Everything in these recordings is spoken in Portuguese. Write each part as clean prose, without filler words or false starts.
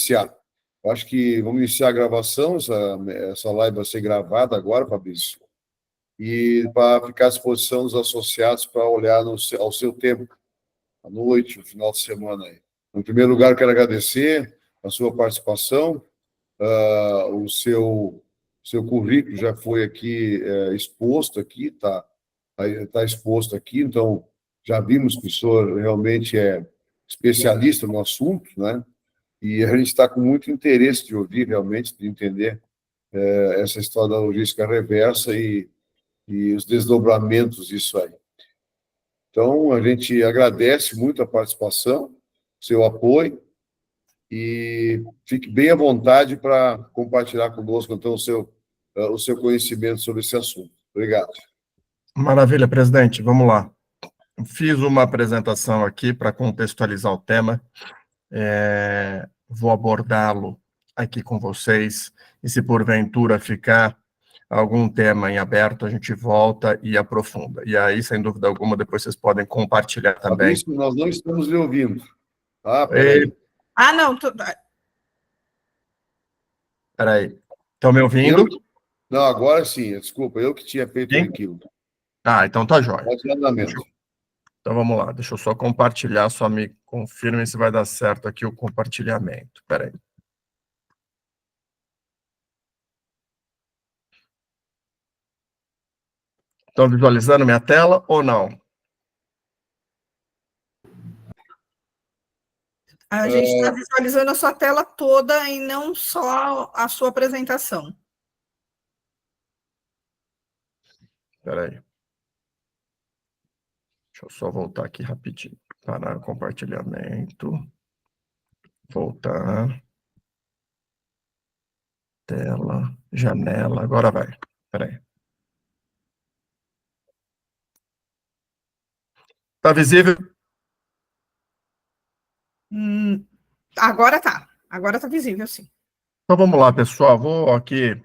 iniciar. Eu acho que vamos iniciar a gravação, essa live vai ser gravada agora, Fabrício, e para ficar à disposição dos associados para olhar ao seu tempo, à noite, no final de semana. Aí. Em primeiro lugar, quero agradecer a sua participação, o seu currículo já foi aqui exposto aqui, está exposto aqui, então já vimos que o senhor realmente é especialista no assunto, né? E a gente está com muito interesse de ouvir realmente, de entender essa história da logística reversa e os desdobramentos disso aí. Então, a gente agradece muito a participação, seu apoio, e fique bem à vontade para compartilhar conosco, então, o seu conhecimento sobre esse assunto. Obrigado. Maravilha, presidente. Vamos lá. Fiz uma apresentação aqui para contextualizar o tema. Vou abordá-lo aqui com vocês, e se porventura ficar algum tema em aberto, a gente volta e aprofunda. E aí, sem dúvida alguma, depois vocês podem compartilhar também. Fabrício, nós não estamos lhe ouvindo. Peraí. Não. Peraí. Estão me ouvindo? Não, agora sim. Desculpa, eu que tinha feito aquilo. Então tá jóia. Pode andamento. Então vamos lá, deixa eu só compartilhar, só me confirmem se vai dar certo aqui o compartilhamento. Peraí. Estão visualizando minha tela ou não? A gente está visualizando a sua tela toda e não só a sua apresentação. Espera aí. Deixa eu só voltar aqui rapidinho. Parar o compartilhamento. Voltar. Tela, janela. Agora vai. Espera aí. Está visível? Agora tá. Agora tá visível, sim. Então vamos lá, pessoal. Vou aqui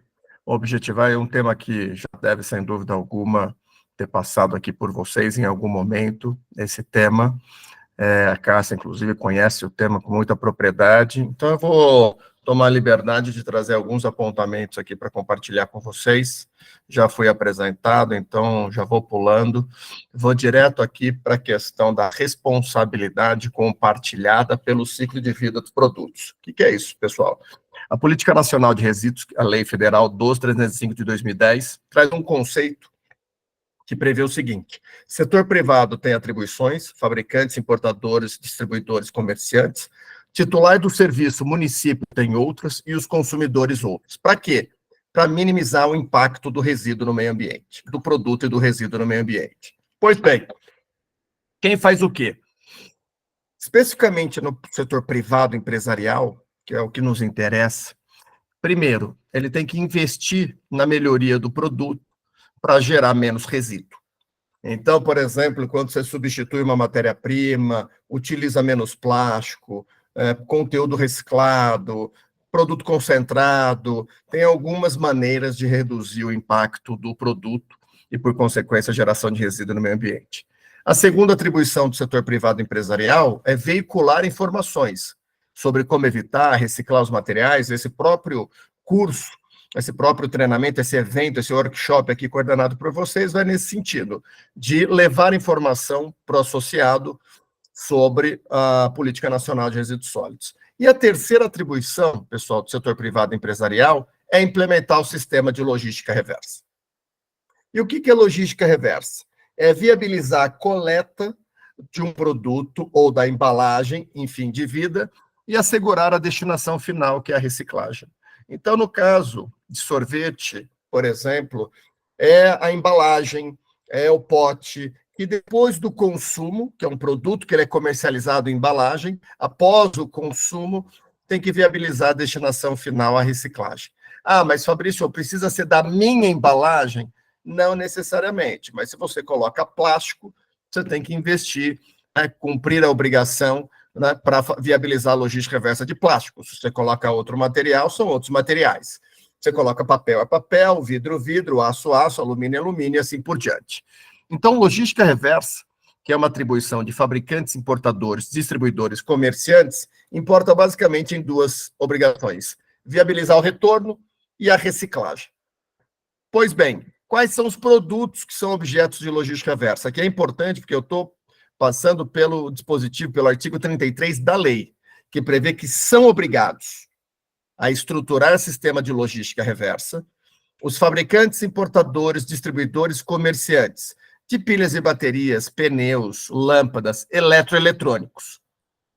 objetivar um tema que já deve, sem dúvida alguma, ter passado aqui por vocês em algum momento, esse tema. A Cássia, inclusive, conhece o tema com muita propriedade. Então eu vou tomar a liberdade de trazer alguns apontamentos aqui para compartilhar com vocês. Já foi apresentado, então já vou pulando. Vou direto aqui para a questão da responsabilidade compartilhada pelo ciclo de vida dos produtos. O que é isso, pessoal? A Política Nacional de Resíduos, a Lei Federal 12.305 de 2010, traz um conceito que prevê o seguinte: setor privado tem atribuições, fabricantes, importadores, distribuidores, comerciantes, titular do serviço, município tem outras, e os consumidores outras. Para quê? Para minimizar o impacto do resíduo no meio ambiente, do produto e do resíduo no meio ambiente. Pois bem, quem faz o quê? Especificamente no setor privado empresarial, que é o que nos interessa, primeiro, ele tem que investir na melhoria do produto para gerar menos resíduo. Então, por exemplo, quando você substitui uma matéria-prima, utiliza menos plástico, conteúdo reciclado, produto concentrado, tem algumas maneiras de reduzir o impacto do produto e, por consequência, a geração de resíduo no meio ambiente. A segunda atribuição do setor privado empresarial é veicular informações sobre como evitar, reciclar os materiais. Esse próprio curso, esse próprio treinamento, esse evento, esse workshop aqui coordenado por vocês vai nesse sentido, de levar informação para o associado sobre a Política Nacional de Resíduos Sólidos. E a terceira atribuição, pessoal, do setor privado empresarial é implementar o sistema de logística reversa. E o que é logística reversa? É viabilizar a coleta de um produto ou da embalagem em fim de vida e assegurar a destinação final, que é a reciclagem. Então, no caso de sorvete, por exemplo, é a embalagem, é o pote, que depois do consumo, que é um produto que ele é comercializado em embalagem, após o consumo, tem que viabilizar a destinação final à reciclagem. Mas Fabrício, precisa ser da minha embalagem? Não necessariamente, mas se você coloca plástico, você tem que investir, cumprir a obrigação, para viabilizar a logística reversa de plástico. Se você coloca outro material, são outros materiais. Você coloca papel, é papel, vidro, vidro, aço, aço, alumínio, alumínio, e assim por diante. Então, logística reversa que é uma atribuição de fabricantes, importadores, distribuidores, comerciantes, importa basicamente em duas obrigações: viabilizar o retorno e a reciclagem. Pois bem, quais são os produtos que são objetos de logística reversa? Aqui é importante porque eu estou passando pelo dispositivo, pelo artigo 33 da lei, que prevê que são obrigados a estruturar sistema de logística reversa os fabricantes, importadores, distribuidores, comerciantes de pilhas e baterias, pneus, lâmpadas, eletroeletrônicos.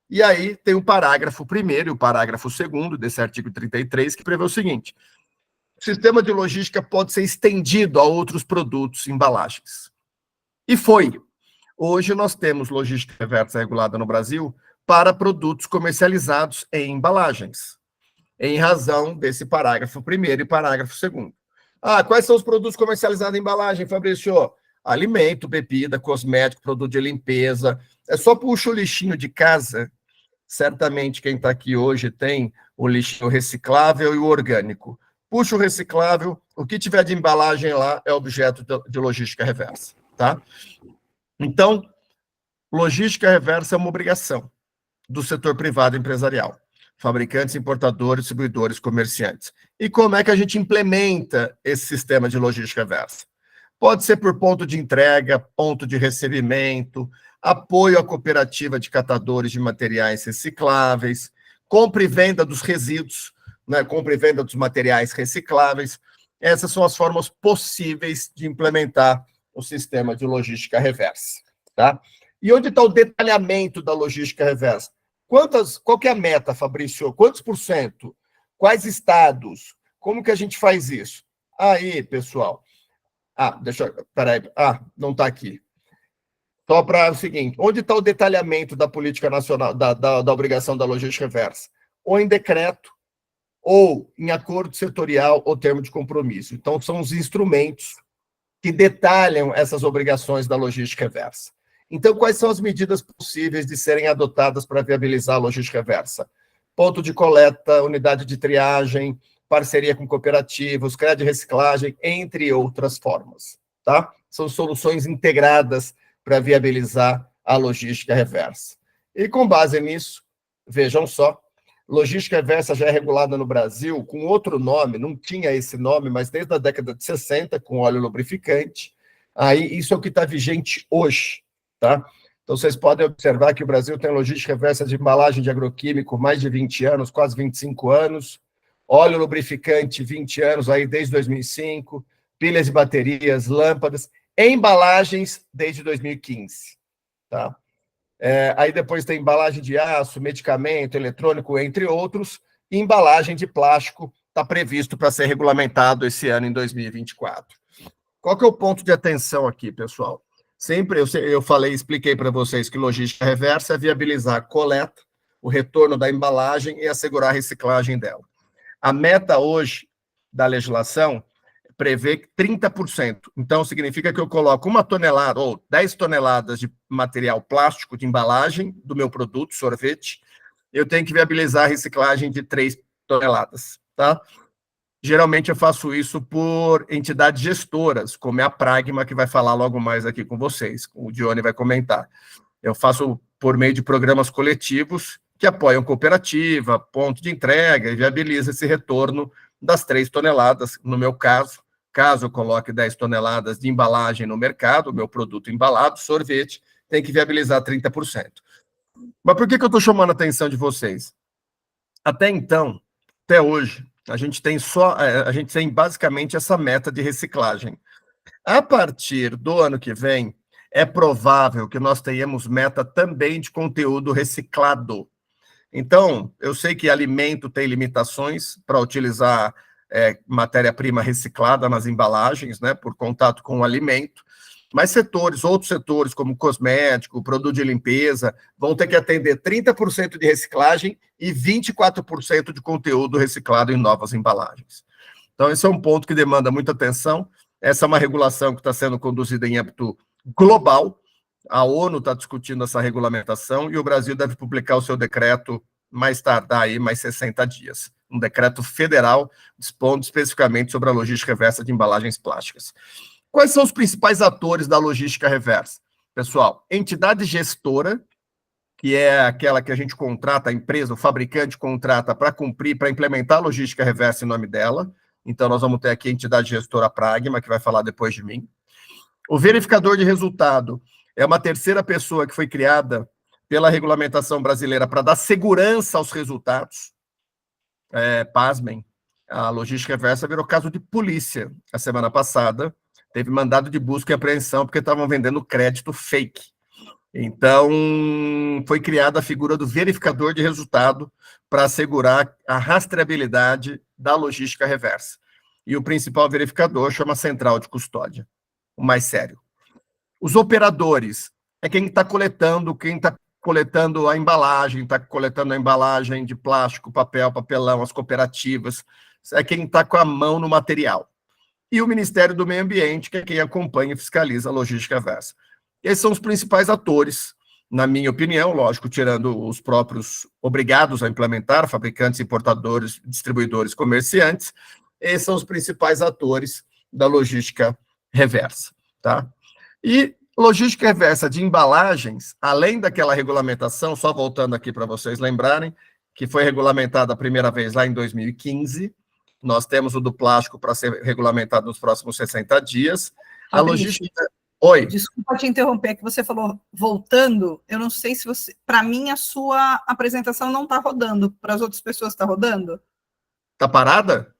E aí tem o parágrafo 1º e o parágrafo 2º desse artigo 33, que prevê o seguinte: o sistema de logística pode ser estendido a outros produtos e embalagens. E foi. Hoje nós temos logística reversa regulada no Brasil para produtos comercializados em embalagens, em razão desse parágrafo 1º e parágrafo 2º. Quais são os produtos comercializados em embalagem, Fabrício? Alimento, bebida, cosmético, produto de limpeza. É só puxa o lixinho de casa. Certamente quem está aqui hoje tem o lixinho reciclável e o orgânico. Puxa o reciclável, o que tiver de embalagem lá é objeto de logística reversa, tá? Então, logística reversa é uma obrigação do setor privado empresarial. Fabricantes, importadores, distribuidores, comerciantes. E como é que a gente implementa esse sistema de logística reversa? Pode ser por ponto de entrega, ponto de recebimento, apoio à cooperativa de catadores de materiais recicláveis, compra e venda dos resíduos, né? Compra e venda dos materiais recicláveis. Essas são as formas possíveis de implementar o sistema de logística reversa, tá? E onde está o detalhamento da logística reversa? Qual que é a meta, Fabrício? Quantos por cento? Quais estados? Como que a gente faz isso? Aí, pessoal. Peraí. Não está aqui. Só para o seguinte: onde está o detalhamento da política nacional, da obrigação da logística reversa? Ou em decreto, ou em acordo setorial ou termo de compromisso. Então, são os instrumentos que detalham essas obrigações da logística reversa. Então, quais são as medidas possíveis de serem adotadas para viabilizar a logística reversa? Ponto de coleta, unidade de triagem, parceria com cooperativas, crédito de reciclagem, entre outras formas, tá? São soluções integradas para viabilizar a logística reversa. E com base nisso, vejam só, logística reversa já é regulada no Brasil com outro nome, não tinha esse nome, mas desde a década de 60, com óleo lubrificante. Aí, isso é o que está vigente hoje, tá? Então, vocês podem observar que o Brasil tem logística reversa de embalagem de agroquímico mais de 20 anos, quase 25 anos, óleo lubrificante 20 anos, aí desde 2005, pilhas e baterias, lâmpadas, embalagens desde 2015, tá? Aí depois tem embalagem de aço, medicamento, eletrônico, entre outros, e embalagem de plástico está previsto para ser regulamentado esse ano, em 2024. Qual que é o ponto de atenção aqui, pessoal? Sempre eu expliquei para vocês que logística reversa é viabilizar a coleta, o retorno da embalagem e assegurar a reciclagem dela. A meta hoje da legislação prevê 30%. Então, significa que eu coloco 1 tonelada ou 10 toneladas de material plástico de embalagem do meu produto, sorvete, eu tenho que viabilizar a reciclagem de 3 toneladas, tá? Geralmente eu faço isso por entidades gestoras, como é a Pragma, que vai falar logo mais aqui com vocês, o Dione vai comentar. Eu faço por meio de programas coletivos que apoiam cooperativa, ponto de entrega e viabiliza esse retorno das 3 toneladas, no meu caso eu coloque 10 toneladas de embalagem no mercado, o meu produto embalado, sorvete, tem que viabilizar 30%. Mas por que eu estou chamando a atenção de vocês? Até então, até hoje, a gente tem basicamente essa meta de reciclagem. A partir do ano que vem, é provável que nós tenhamos meta também de conteúdo reciclado. Então, eu sei que alimento tem limitações para utilizar matéria-prima reciclada nas embalagens, né, por contato com o alimento, mas outros setores, como cosmético, produto de limpeza, vão ter que atender 30% de reciclagem e 24% de conteúdo reciclado em novas embalagens. Então, esse é um ponto que demanda muita atenção. Essa é uma regulação que está sendo conduzida em âmbito global. A ONU está discutindo essa regulamentação e o Brasil deve publicar o seu decreto mais tardar aí mais 60 dias. Um decreto federal dispondo especificamente sobre a logística reversa de embalagens plásticas. Quais são os principais atores da logística reversa? pessoal, entidade gestora, que é aquela que a gente contrata, a empresa, o fabricante contrata para cumprir, para implementar a logística reversa em nome dela. Então, nós vamos ter aqui a entidade gestora Pragma, que vai falar depois de mim. O verificador de resultado é uma terceira pessoa que foi criada pela regulamentação brasileira para dar segurança aos resultados. Pasmem, a logística reversa virou caso de polícia. A semana passada, teve mandado de busca e apreensão porque estavam vendendo crédito fake. Então, foi criada a figura do verificador de resultado para assegurar a rastreabilidade da logística reversa. E o principal verificador chama central de custódia, o mais sério. Os operadores é quem está coletando a embalagem, está coletando a embalagem de plástico, papel, papelão, as cooperativas, é quem está com a mão no material. E o Ministério do Meio Ambiente, que é quem acompanha e fiscaliza a logística reversa. Esses são os principais atores, na minha opinião, lógico, tirando os próprios obrigados a implementar, fabricantes, importadores, distribuidores, comerciantes, esses são os principais atores da logística reversa, tá? E logística reversa de embalagens, além daquela regulamentação, só voltando aqui para vocês lembrarem, que foi regulamentada a primeira vez lá em 2015, nós temos o do plástico para ser regulamentado nos próximos 60 dias. A logística... Oi. Desculpa te interromper, que você falou voltando, eu não sei se você... Para mim, a sua apresentação não está rodando, para as outras pessoas está rodando? Está parada?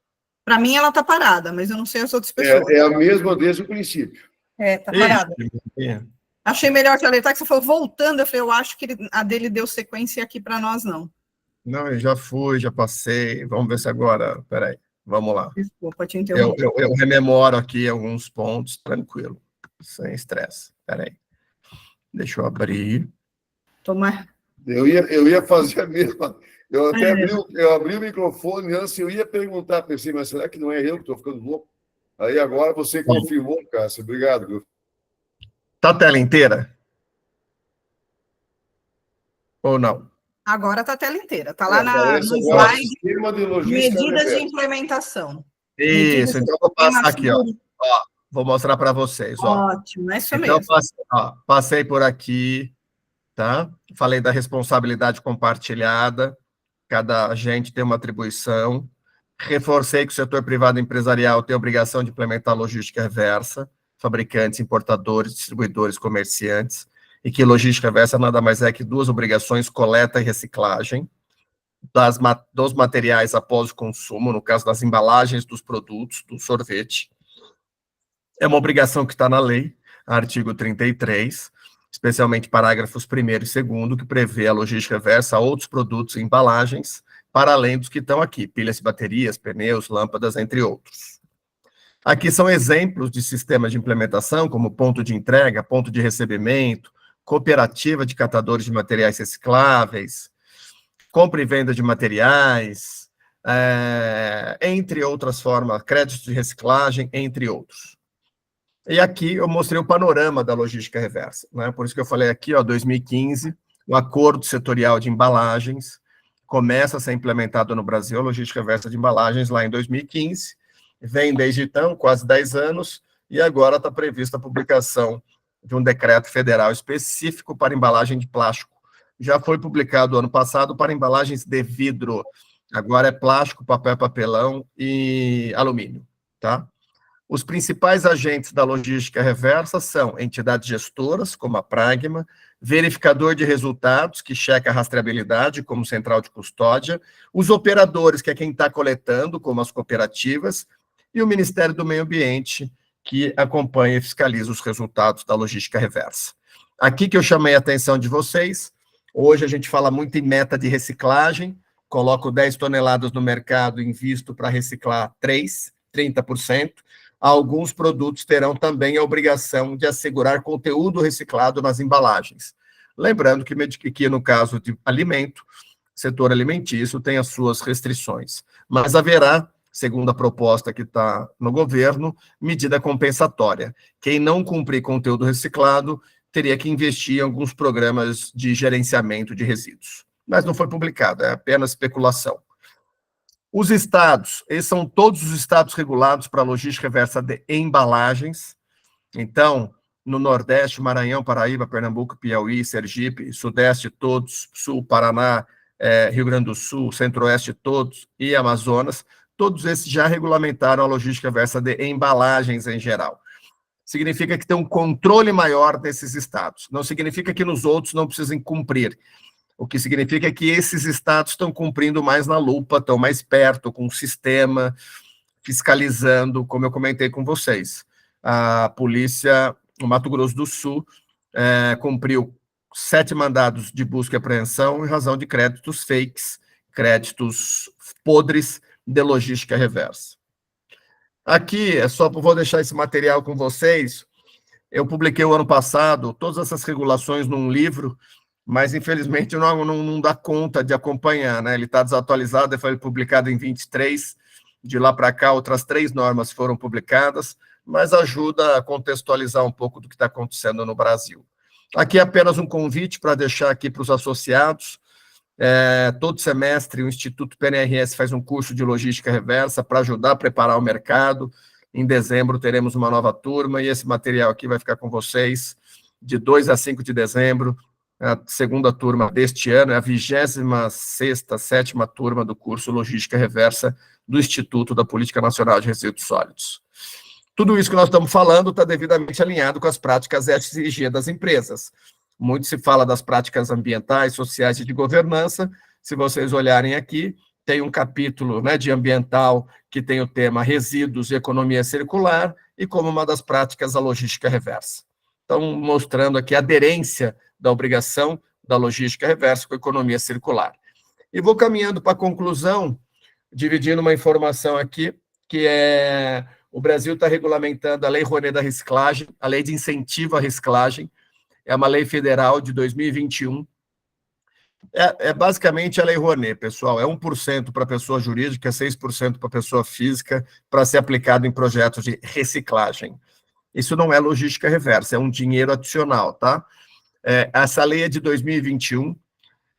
Para mim, ela está parada, mas eu não sei as outras pessoas. É a mesma desde o princípio. Está parada. Achei melhor te alertar que você falou voltando, eu falei, eu acho que a dele deu sequência aqui para nós, não. Não, eu já fui, já passei, vamos ver se agora... Peraí, vamos lá. Desculpa te interromper. Eu rememoro aqui alguns pontos, tranquilo. Sem estresse. Peraí. Deixa eu abrir. Tomar. Eu ia fazer a mesma. Eu até abri o microfone antes, eu ia perguntar, pensei, mas será que não é eu que estou ficando louco? Aí agora você confirmou, Cássio. Obrigado, viu? Tá a tela inteira? Ou não? Agora está a tela inteira. Está lá no slide medidas de implementação. Isso, então eu vou passar aqui, ó. Vou mostrar para vocês. Ótimo, é isso então, mesmo. Passei por aqui, tá? Falei da responsabilidade compartilhada, cada agente tem uma atribuição. Reforcei que o setor privado empresarial tem a obrigação de implementar logística reversa, fabricantes, importadores, distribuidores, comerciantes, e que logística reversa nada mais é que duas obrigações, coleta e reciclagem, dos materiais após o consumo, no caso das embalagens dos produtos, do sorvete. É uma obrigação que está na lei, artigo 33, especialmente parágrafos 1º e 2º, que prevê a logística reversa a outros produtos e embalagens, para além dos que estão aqui, pilhas e baterias, pneus, lâmpadas, entre outros. Aqui são exemplos de sistemas de implementação, como ponto de entrega, ponto de recebimento, cooperativa de catadores de materiais recicláveis, compra e venda de materiais, entre outras formas, créditos de reciclagem, entre outros. E aqui eu mostrei o panorama da logística reversa, né? Por isso que eu falei aqui, 2015, o acordo setorial de embalagens começa a ser implementado no Brasil, a logística reversa de embalagens lá em 2015, vem desde então, quase 10 anos, e agora está prevista a publicação de um decreto federal específico para embalagem de plástico. Já foi publicado ano passado para embalagens de vidro, agora é plástico, papel, papelão e alumínio, tá? Os principais agentes da logística reversa são entidades gestoras, como a Pragma, verificador de resultados, que checa a rastreabilidade, como central de custódia, os operadores, que é quem está coletando, como as cooperativas, e o Ministério do Meio Ambiente, que acompanha e fiscaliza os resultados da logística reversa. Aqui que eu chamei a atenção de vocês, hoje a gente fala muito em meta de reciclagem, coloco 10 toneladas no mercado e invisto para reciclar 30%. Alguns produtos terão também a obrigação de assegurar conteúdo reciclado nas embalagens. Lembrando que no caso de alimento, setor alimentício tem as suas restrições. Mas haverá, segundo a proposta que está no governo, medida compensatória. Quem não cumprir conteúdo reciclado teria que investir em alguns programas de gerenciamento de resíduos. Mas não foi publicado, é apenas especulação. Os estados, esses são todos os estados regulados para a logística reversa de embalagens. Então, no Nordeste, Maranhão, Paraíba, Pernambuco, Piauí, Sergipe, Sudeste todos, Sul, Paraná, Rio Grande do Sul, Centro-Oeste todos e Amazonas, todos esses já regulamentaram a logística reversa de embalagens em geral. Significa que tem um controle maior desses estados. Não significa que nos outros não precisem cumprir. O que significa que esses estados estão cumprindo mais na lupa, estão mais perto, com o sistema, fiscalizando, como eu comentei com vocês. A polícia, o Mato Grosso do Sul, cumpriu 7 mandados de busca e apreensão em razão de créditos fakes, créditos podres de logística reversa. Aqui, vou deixar esse material com vocês. Eu publiquei o ano passado todas essas regulações num livro, mas infelizmente não dá conta de acompanhar, né? Ele está desatualizado, ele foi publicado em 23, de lá para cá outras 3 normas foram publicadas, mas ajuda a contextualizar um pouco do que está acontecendo no Brasil. Aqui é apenas um convite para deixar aqui para os associados. Todo semestre o Instituto PNRS faz um curso de logística reversa para ajudar a preparar o mercado. Em dezembro teremos uma nova turma e esse material aqui vai ficar com vocês de 2 a 5 de dezembro. A segunda turma deste ano é a 26ª, 7ª turma do curso Logística Reversa do Instituto da Política Nacional de Resíduos Sólidos. Tudo isso que nós estamos falando está devidamente alinhado com as práticas ESG das empresas. Muito se fala das práticas ambientais, sociais e de governança. Se vocês olharem aqui, tem um capítulo, né, de ambiental que tem o tema resíduos e economia circular e como uma das práticas a logística reversa. Então, mostrando aqui a aderência da obrigação da logística reversa com a economia circular. E vou caminhando para a conclusão, dividindo uma informação aqui, que o Brasil está regulamentando a Lei Rouanet da Reciclagem, a Lei de Incentivo à Reciclagem, é uma lei federal de 2021. Basicamente a Lei Rouanet, pessoal, é 1% para pessoa jurídica, 6% para pessoa física, para ser aplicado em projetos de reciclagem. Isso não é logística reversa, é um dinheiro adicional, tá? Essa lei é de 2021.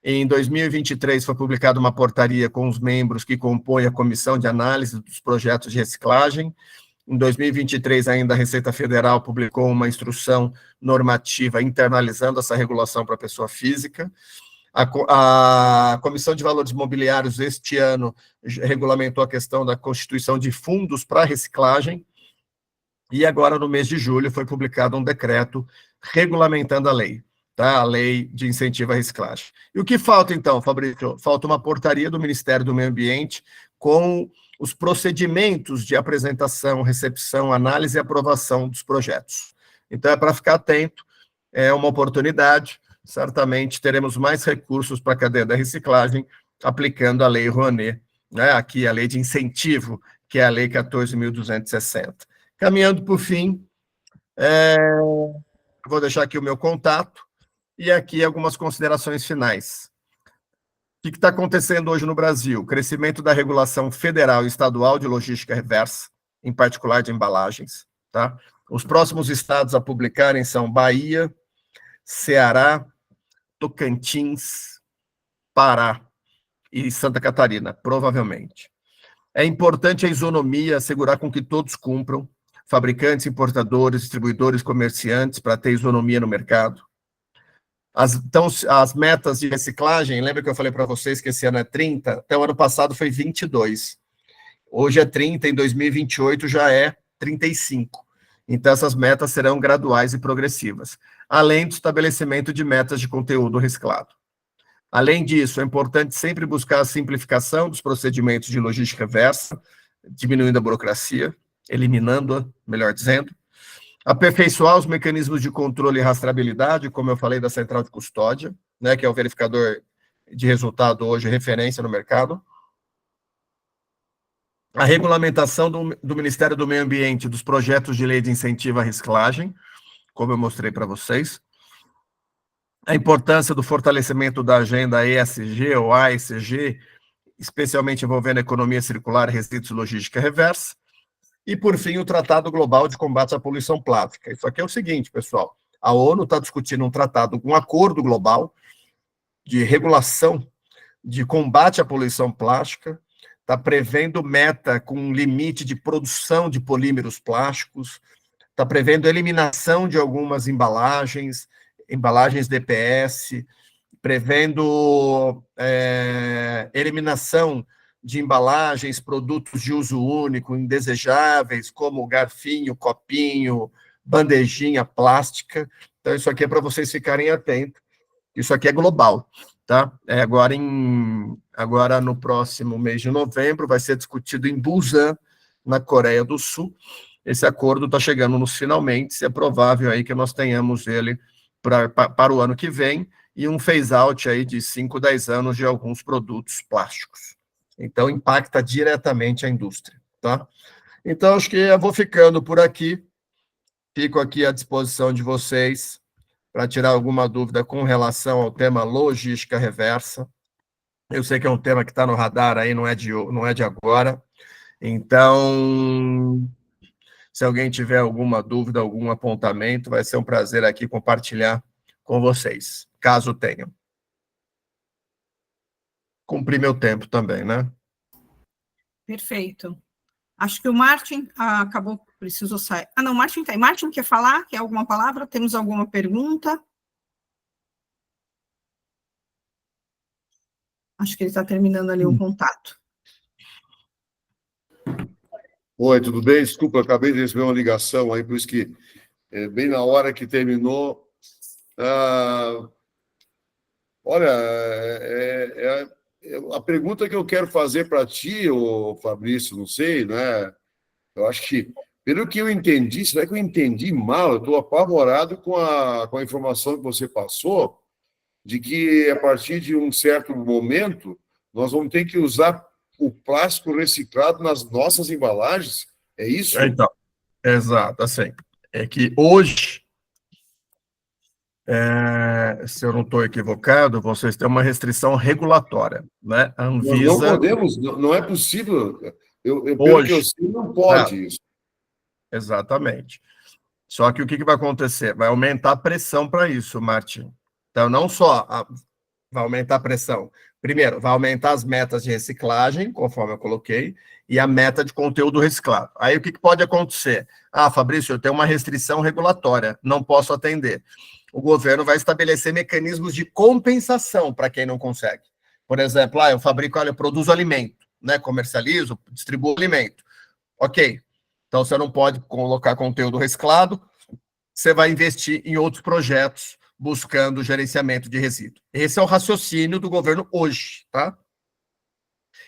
Em 2023 foi publicada uma portaria com os membros que compõem a Comissão de Análise dos Projetos de Reciclagem. Em 2023, ainda a Receita Federal publicou uma instrução normativa internalizando essa regulação para a pessoa física. A Comissão de Valores Mobiliários, este ano, regulamentou a questão da constituição de fundos para reciclagem. E agora, no mês de julho, foi publicado um decreto regulamentando a lei, tá? A Lei de Incentivo à Reciclagem. E o que falta, então, Fabrício? Falta uma portaria do Ministério do Meio Ambiente com os procedimentos de apresentação, recepção, análise e aprovação dos projetos. Então, é para ficar atento, é uma oportunidade, certamente teremos mais recursos para a cadeia da reciclagem, aplicando a Lei Rouanet, né? Aqui a Lei de Incentivo, que é a Lei 14.260. Caminhando para o fim, vou deixar aqui o meu contato, e aqui algumas considerações finais. O que está acontecendo hoje no Brasil? Crescimento da regulação federal e estadual de logística reversa, em particular de embalagens. Tá? Os próximos estados a publicarem são Bahia, Ceará, Tocantins, Pará e Santa Catarina, provavelmente. É importante a isonomia, assegurar com que todos cumpram, fabricantes, importadores, distribuidores, comerciantes, para ter isonomia no mercado. Então, as metas de reciclagem, lembra que eu falei para vocês que esse ano é 30? Até o ano passado foi 22. Hoje é 30, em 2028 já é 35. Então, essas metas serão graduais e progressivas, além do estabelecimento de metas de conteúdo reciclado. Além disso, é importante sempre buscar a simplificação dos procedimentos de logística reversa, diminuindo a burocracia, eliminando-a, melhor dizendo, aperfeiçoar os mecanismos de controle e rastreabilidade, como eu falei da central de custódia, né, que é o verificador de resultado hoje referência no mercado. A regulamentação do Ministério do Meio Ambiente dos projetos de lei de incentivo à reciclagem, como eu mostrei para vocês. A importância do fortalecimento da agenda ESG ou ASG, especialmente envolvendo a economia circular, resíduos e logística reversa. E, por fim, o Tratado Global de Combate à Poluição Plástica. Isso aqui é o seguinte, pessoal, a ONU está discutindo um tratado, um acordo global de regulação de combate à poluição plástica, está prevendo meta com limite de produção de polímeros plásticos, está prevendo eliminação de algumas embalagens DPS, prevendo eliminação de embalagens, produtos de uso único, indesejáveis, como garfinho, copinho, bandejinha plástica. Então, isso aqui é para vocês ficarem atentos. Isso aqui é global, tá? Agora, no próximo mês de novembro, vai ser discutido em Busan, na Coreia do Sul. Esse acordo está chegando nos finalmente, é provável aí que nós tenhamos ele para o ano que vem, e um phase-out aí de 5, 10 anos de alguns produtos plásticos. Então, impacta diretamente a indústria, tá? Então, acho que eu vou ficando por aqui, fico aqui à disposição de vocês para tirar alguma dúvida com relação ao tema logística reversa. Eu sei que é um tema que está no radar aí, não é de agora. Então, se alguém tiver alguma dúvida, algum apontamento, vai ser um prazer aqui compartilhar com vocês, caso tenham. Cumpri meu tempo também, né? Perfeito. Acho que o Martin acabou, precisou sair. Não, o Martin está aí. Martin, quer falar? Quer alguma palavra? Temos alguma pergunta? Acho que ele está terminando ali o contato. Oi, tudo bem? Desculpa, acabei de receber uma ligação aí, por isso que, bem na hora que terminou, olha, a pergunta que eu quero fazer para ti, ô Fabrício, não sei, né? Eu acho que, pelo que eu entendi, será que eu entendi mal? Eu estou apavorado com a informação que você passou, de que a partir de um certo momento, nós vamos ter que usar o plástico reciclado nas nossas embalagens. É isso? Então, exato, assim, é que hoje, se eu não estou equivocado, vocês têm uma restrição regulatória, né? A Nós não Anvisa... podemos, não é possível. Pelo que eu Hoje, sei, não pode isso. exatamente. Só que o que vai acontecer? Vai aumentar a pressão para isso, Martin. Então, não só vai aumentar a pressão. Primeiro, vai aumentar as metas de reciclagem, conforme eu coloquei, e a meta de conteúdo reciclado. Aí, o que pode acontecer? Fabrício, eu tenho uma restrição regulatória, não posso atender. O governo vai estabelecer mecanismos de compensação para quem não consegue. Por exemplo, eu fabrico, eu produzo alimento, né? Comercializo, distribuo alimento. Ok. Então, você não pode colocar conteúdo reciclado, você vai investir em outros projetos buscando gerenciamento de resíduo. Esse é o raciocínio do governo hoje, tá?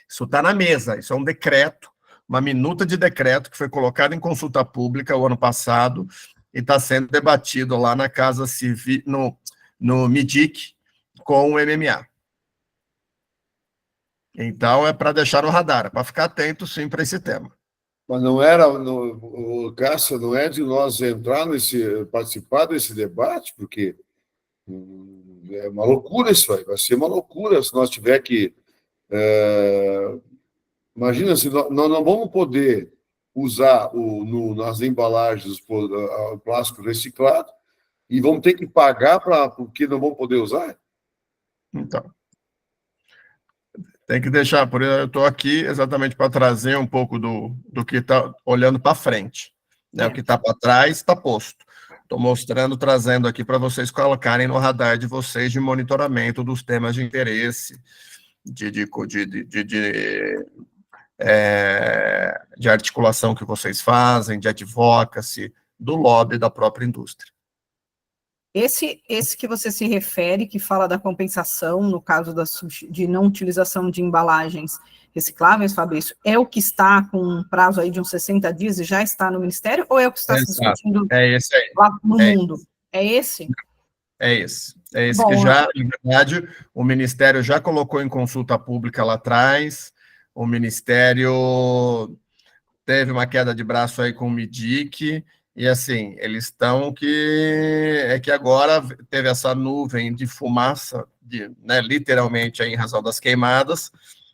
Isso está na mesa, isso é um decreto, uma minuta de decreto que foi colocado em consulta pública o ano passado e está sendo debatido lá na Casa Civil, no MIDIC, com o MMA. Então, é para deixar no radar, é para ficar atento, sim, para esse tema. Mas não era, Cássio, não é de nós participar desse debate, porque é uma loucura isso aí, vai ser uma loucura se nós tiver que... imagina, se nós não vamos poder usar nas embalagens o plástico reciclado e vamos ter que pagar porque não vamos poder usar? Então, tem que deixar, por isso eu estou aqui exatamente para trazer um pouco do que está olhando para frente. Né? O que está para trás está posto. Estou mostrando, trazendo aqui para vocês colocarem no radar de vocês de monitoramento dos temas de interesse, de articulação que vocês fazem, de advocacy, do lobby da própria indústria. Esse que você se refere, que fala da compensação, no caso de não utilização de embalagens recicláveis, Fabrício, é o que está com um prazo aí de uns 60 dias e já está no Ministério, ou é o que está se discutindo esse aí. lá no mundo? É esse? É esse. É esse que já, na verdade, o Ministério já colocou em consulta pública lá atrás, o Ministério teve uma queda de braço aí com o MIDIC, e assim, eles estão que agora teve essa nuvem de fumaça, né, literalmente aí, em razão das queimadas,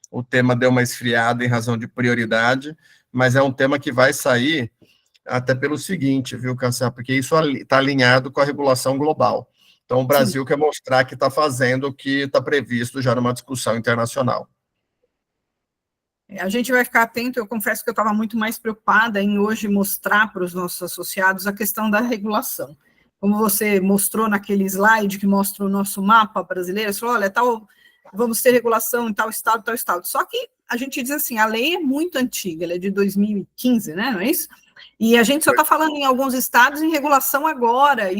o tema deu uma esfriada em razão de prioridade, mas é um tema que vai sair até pelo seguinte, viu, Cassiano, porque isso está alinhado com a regulação global. Então, o Brasil quer mostrar que está fazendo o que está previsto já numa discussão internacional. A gente vai ficar atento, eu confesso que eu estava muito mais preocupada em hoje mostrar para os nossos associados a questão da regulação. Como você mostrou naquele slide que mostra o nosso mapa brasileiro, você falou, olha, vamos ter regulação em tal estado, tal estado. Só que a gente diz assim, a lei é muito antiga, ela é de 2015, né, não é isso? E a gente só está falando em alguns estados em regulação agora,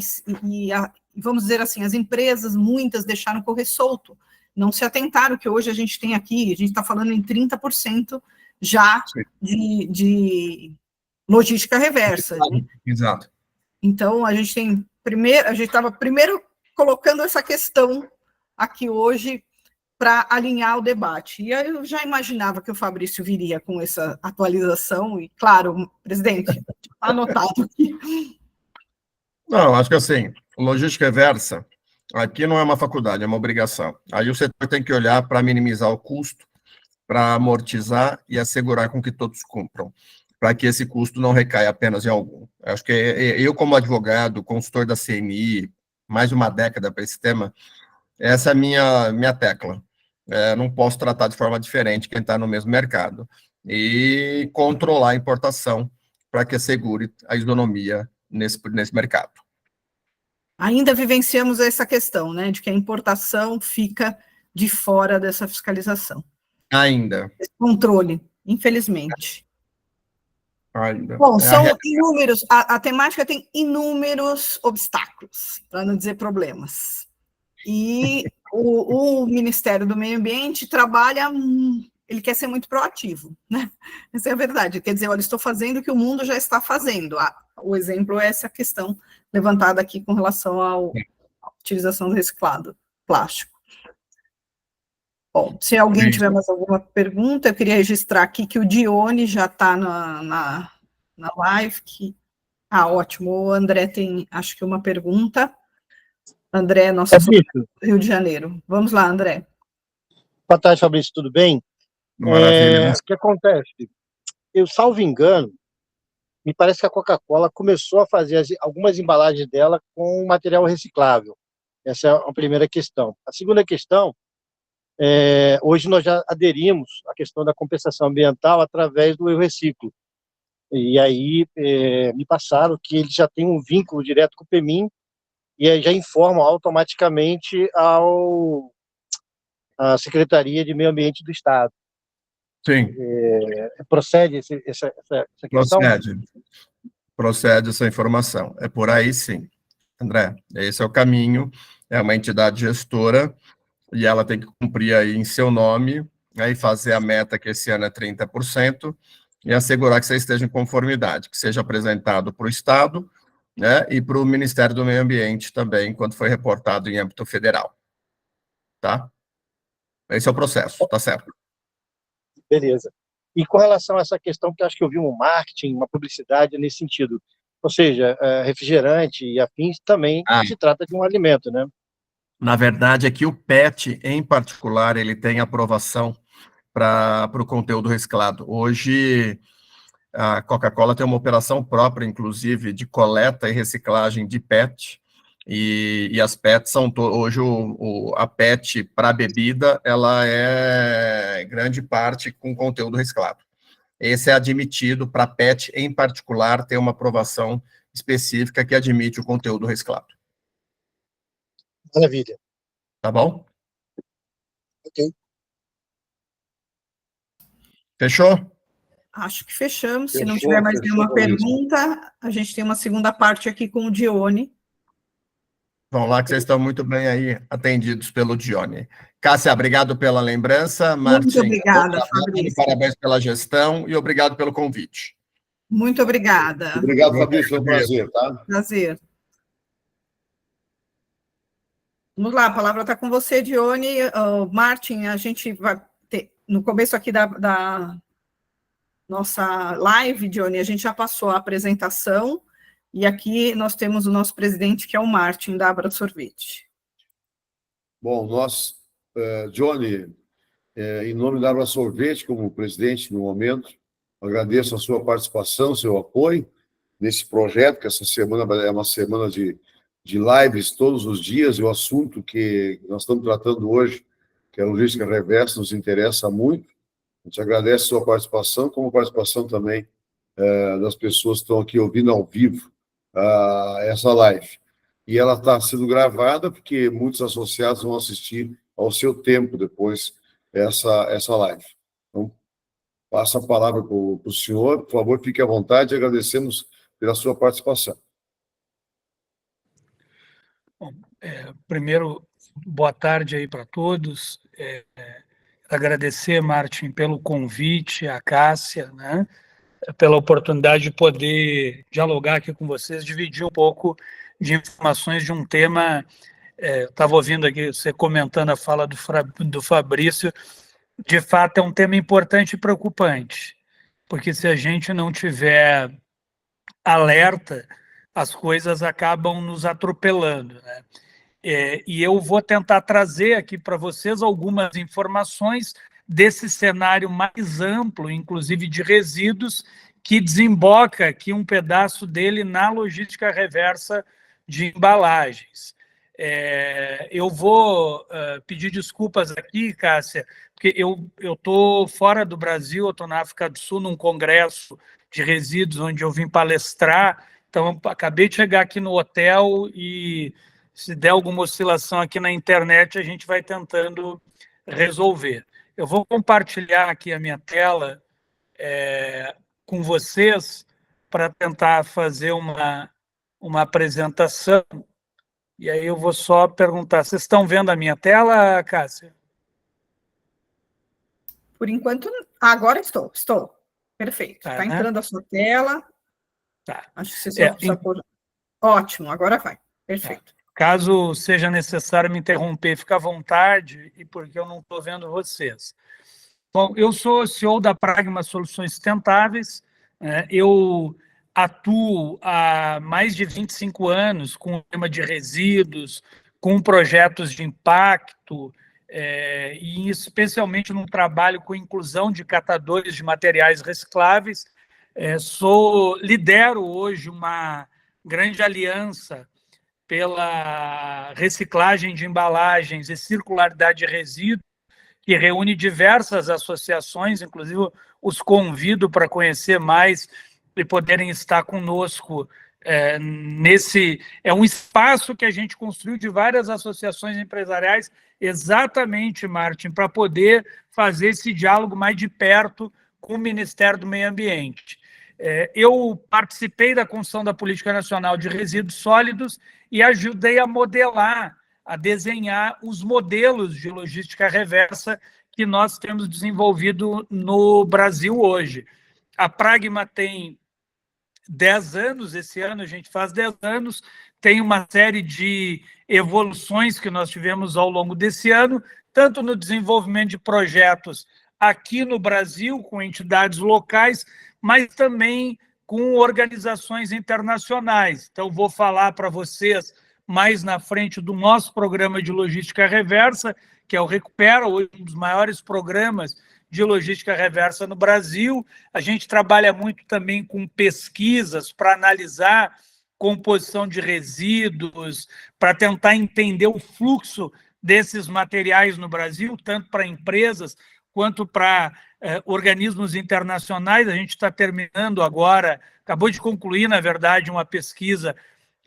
vamos dizer assim, as empresas, muitas deixaram correr solto, não se atentaram que hoje a gente tem aqui, a gente está falando em 30% já de logística reversa. Né? Exato. Então, a gente estava primeiro colocando essa questão aqui hoje para alinhar o debate. E eu já imaginava que o Fabrício viria com essa atualização, e, claro, presidente, está anotado aqui. Não, acho que assim, logística reversa, aqui não é uma faculdade, é uma obrigação. Aí o setor tem que olhar para minimizar o custo, para amortizar e assegurar com que todos cumpram, para que esse custo não recaia apenas em algum. Acho que eu, como advogado, consultor da CNI, mais de uma década para esse tema, essa é a minha tecla. Não posso tratar de forma diferente quem está no mesmo mercado. E controlar a importação para que assegure a isonomia nesse mercado. Ainda vivenciamos essa questão, né, de que a importação fica de fora dessa fiscalização. Ainda. Esse controle, infelizmente. Ainda. Bom, são inúmeros, a temática tem inúmeros obstáculos, para não dizer problemas. E o Ministério do Meio Ambiente trabalha, ele quer ser muito proativo, né? Essa é a verdade, quer dizer, olha, estou fazendo o que o mundo já está fazendo. O exemplo é essa questão levantada aqui com relação à utilização do reciclado plástico. Bom, se alguém tiver mais alguma pergunta, eu queria registrar aqui que o Dione já está na live. Ótimo, o André tem, acho que uma pergunta. André, nosso do Rio de Janeiro. Vamos lá, André. Boa tarde, Fabrício, tudo bem? Maravilha. O que acontece? Eu, salvo engano, me parece que a Coca-Cola começou a fazer algumas embalagens dela com material reciclável. Essa é a primeira questão. A segunda questão, hoje nós já aderimos à questão da compensação ambiental através do Eu Reciclo. E aí me passaram que eles já têm um vínculo direto com o PEMIN e aí já informam automaticamente à Secretaria de Meio Ambiente do Estado. Sim. Procede essa questão? Procede essa informação. É por aí, sim. André, esse é o caminho, é uma entidade gestora, e ela tem que cumprir aí em seu nome, aí fazer a meta, que esse ano é 30%, e assegurar que você esteja em conformidade, que seja apresentado para o Estado, né, e para o Ministério do Meio Ambiente também, quando foi reportado em âmbito federal. Tá? Esse é o processo, tá certo. Beleza. E com relação a essa questão, que eu acho que eu vi um marketing, uma publicidade nesse sentido, ou seja, refrigerante e afins também se trata de um alimento, né? Na verdade, é que o PET, em particular, ele tem aprovação para o conteúdo reciclado. Hoje, a Coca-Cola tem uma operação própria, inclusive, de coleta e reciclagem de PET, e as PETs são, hoje, a PET para bebida, ela é grande parte com conteúdo reciclado. Esse é admitido para PET, em particular, ter uma aprovação específica que admite o conteúdo reciclado. Maravilha. Tá bom? Ok. Fechou? Acho que fechamos. Se não tiver mais nenhuma pergunta, a gente tem uma segunda parte aqui com o Dione. Vão lá, que vocês estão muito bem aí atendidos pelo Dione. Cássia, obrigado pela lembrança. Muito obrigada, Fabrício. Parabéns pela gestão e obrigado pelo convite. Muito obrigada. Obrigado, Fabrício, foi um prazer, tá? Prazer. Vamos lá, a palavra está com você, Dione. Martin, a gente vai ter, no começo aqui da nossa live, Dione, a gente já passou a apresentação, e aqui nós temos o nosso presidente, que é o Martin, da Abra Sorvete. Bom, nós, Johnny, em nome da Abra Sorvete, como presidente no momento, agradeço a sua participação, seu apoio nesse projeto, que essa semana é uma semana de lives todos os dias, e o assunto que nós estamos tratando hoje, que é a logística reversa, nos interessa muito. A gente agradece a sua participação, como a participação também das pessoas que estão aqui ouvindo ao vivo essa live. E ela está sendo gravada porque muitos associados vão assistir ao seu tempo depois essa live. Então, passo a palavra para o senhor, por favor, fique à vontade e agradecemos pela sua participação. Bom, primeiro, boa tarde aí para todos. Agradecer, Martin, pelo convite, a Cássia, né, pela oportunidade de poder dialogar aqui com vocês, dividir um pouco de informações de um tema. Estava ouvindo aqui você comentando a fala do Fabrício. De fato, é um tema importante e preocupante, porque se a gente não tiver alerta, as coisas acabam nos atropelando, né? E eu vou tentar trazer aqui para vocês algumas informações desse cenário mais amplo, inclusive de resíduos, que desemboca aqui um pedaço dele na logística reversa de embalagens. Eu vou pedir desculpas aqui, Cássia, porque eu estou fora do Brasil, eu estou na África do Sul, num congresso de resíduos, onde eu vim palestrar, então acabei de chegar aqui no hotel e se der alguma oscilação aqui na internet, a gente vai tentando resolver. Eu vou compartilhar aqui a minha tela com vocês para tentar fazer uma apresentação. E aí eu vou só perguntar, vocês estão vendo a minha tela, Cássia? Por enquanto, agora estou. Perfeito. Está entrando a sua tela. Tá. Acho que você só pôr... Ótimo, agora vai. Perfeito. Tá. Caso seja necessário me interromper, fica à vontade, e porque eu não estou vendo vocês. Bom, eu sou CEO da Pragma Soluções Sustentáveis. Eu atuo há mais de 25 anos com o tema de resíduos, com projetos de impacto, e especialmente no trabalho com inclusão de catadores de materiais recicláveis. Lidero hoje uma grande aliança pela reciclagem de embalagens e circularidade de resíduos, que reúne diversas associações, inclusive os convido para conhecer mais e poderem estar conosco nesse... É um espaço que a gente construiu de várias associações empresariais, exatamente, Martin, para poder fazer esse diálogo mais de perto com o Ministério do Meio Ambiente. Eu participei da construção da Política Nacional de Resíduos Sólidos e ajudei a modelar, a desenhar os modelos de logística reversa que nós temos desenvolvido no Brasil hoje. A Pragma tem 10 anos, esse ano a gente faz 10 anos, tem uma série de evoluções que nós tivemos ao longo desse ano, tanto no desenvolvimento de projetos aqui no Brasil, com entidades locais, mas também com organizações internacionais. Então, vou falar para vocês mais na frente do nosso programa de logística reversa, que é o Recupera, hoje um dos maiores programas de logística reversa no Brasil. A gente trabalha muito também com pesquisas para analisar composição de resíduos, para tentar entender o fluxo desses materiais no Brasil, tanto para empresas quanto para organismos internacionais. A gente está terminando agora, acabou de concluir, na verdade, uma pesquisa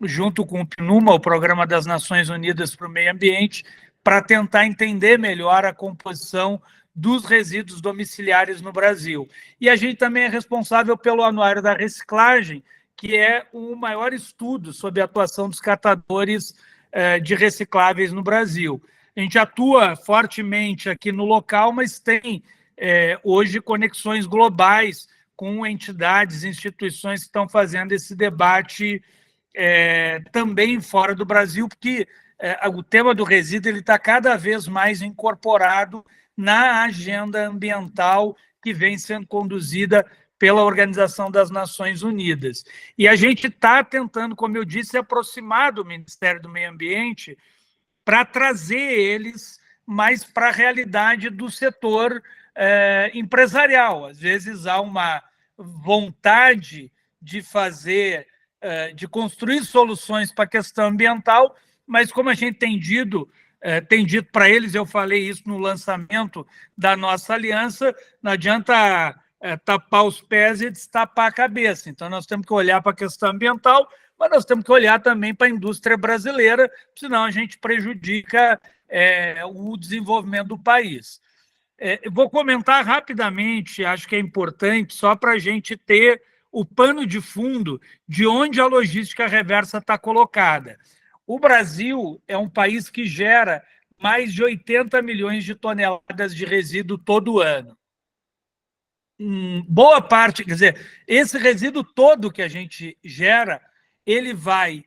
junto com o PNUMA, o Programa das Nações Unidas para o Meio Ambiente, para tentar entender melhor a composição dos resíduos domiciliares no Brasil. E a gente também é responsável pelo Anuário da Reciclagem, que é o maior estudo sobre a atuação dos catadores de recicláveis no Brasil. A gente atua fortemente aqui no local, mas tem hoje conexões globais com entidades, instituições que estão fazendo esse debate também fora do Brasil, porque o tema do resíduo está cada vez mais incorporado na agenda ambiental que vem sendo conduzida pela Organização das Nações Unidas. E a gente está tentando, como eu disse, aproximar do Ministério do Meio Ambiente para trazer eles mais para a realidade do setor empresarial. Às vezes há uma vontade de fazer, de construir soluções para a questão ambiental, mas como a gente tem dito tem dito para eles, eu falei isso no lançamento da nossa aliança, não adianta tapar os pés e destapar a cabeça. Então, nós temos que olhar para a questão ambiental, mas nós temos que olhar também para a indústria brasileira, senão a gente prejudica o desenvolvimento do país. Eu vou comentar rapidamente, acho que é importante, só para a gente ter o pano de fundo de onde a logística reversa está colocada. O Brasil é um país que gera mais de 80 milhões de toneladas de resíduo todo ano. Boa parte, quer dizer, esse resíduo todo que a gente gera, ele vai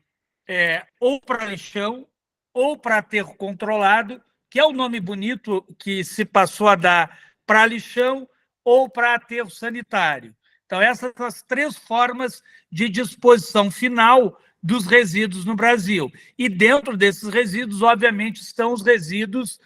ou para lixão ou para aterro controlado, que é o nome bonito que se passou a dar para lixão ou para aterro sanitário. Então, essas são as 3 formas de disposição final dos resíduos no Brasil. E dentro desses resíduos, obviamente, estão os resíduos